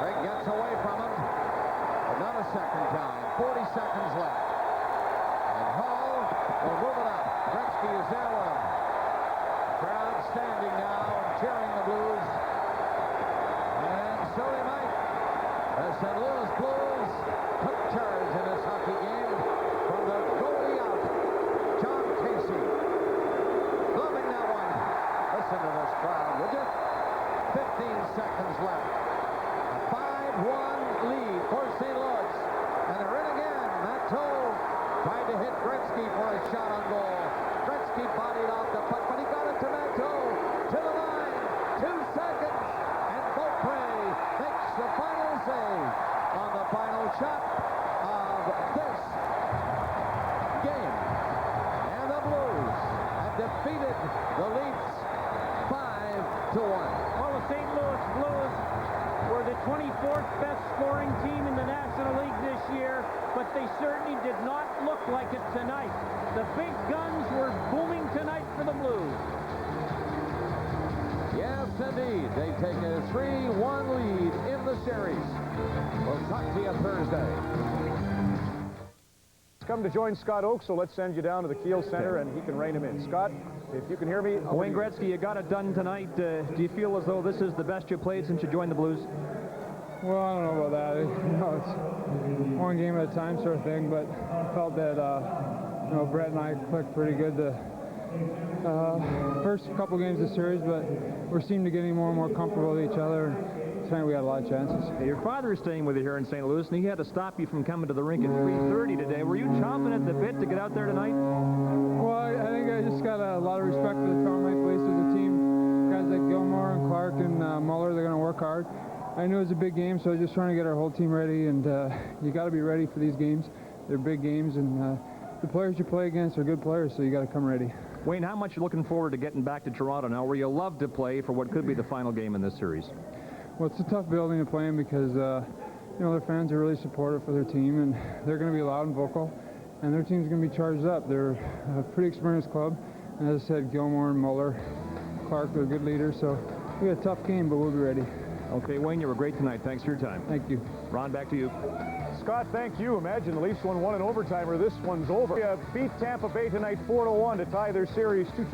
Craig gets away from him, but not a second time. 40 seconds left. And Hall will move it up. Gretzky is there with him. Crowd standing now, cheering the Blues. And so they might. The St. Louis Blues took charge in this hockey game from the goalie out, John Casey. Loving that one. Listen to this crowd, would you? 15 seconds left. A 5-1 lead for St. Louis. And they're in again. Matteau tried to hit Gretzky for a shot on goal. Gretzky bodied off the puck, but he got it to Matteau. To the line. 2 seconds. And Beaupré makes the final save on the final shot of this game. And the Blues have defeated the Leafs 5-1. Well, the St. Louis Blues were the 24th best scoring team in the National League this year, but they certainly did not look like it tonight. The big guns were booming tonight for the Blues. Yes, indeed. They take a 3-1 lead in the series. We'll talk to you Thursday. He's come to join Scott Oakes, so let's send you down to the Kiel Center and he can rein him in. Scott, if you can hear me. Wayne Gretzky, you got it done tonight. Do you feel as though this is the best you played since you joined the Blues? Well, I don't know about that. It's one game at a time sort of thing, but I felt that, Brett and I clicked pretty good the first couple games of the series, but we're seeming to getting more and more comfortable with each other. Tonight we had a lot of chances. Hey, your father is staying with you here in St. Louis, and he had to stop you from coming to the rink at 3:30 today. Were you chomping at the bit to get out there tonight? Well, I think I just got a lot of respect for the Toronto Maple Leafs as a team. Guys like Gilmore and Clark and Muller, they're going to work hard. I knew it was a big game, so I was just trying to get our whole team ready, and you got to be ready for these games. They're big games, and the players you play against are good players, so you got to come ready. Wayne, how much are you looking forward to getting back to Toronto now, where you love to play for what could be the final game in this series? Well, it's a tough building to play in because, their fans are really supportive for their team, and they're going to be loud and vocal, and their team's going to be charged up. They're a pretty experienced club, and as I said, Gilmore and Muller, Clark, they're good leaders, so we got a tough game, but we'll be ready. Okay, Wayne, you were great tonight. Thanks for your time. Thank you. Ron, back to you. Scott, thank you. Imagine the Leafs won one in overtime, or this one's over. Beat Tampa Bay tonight 4-1 to tie their series 2-2.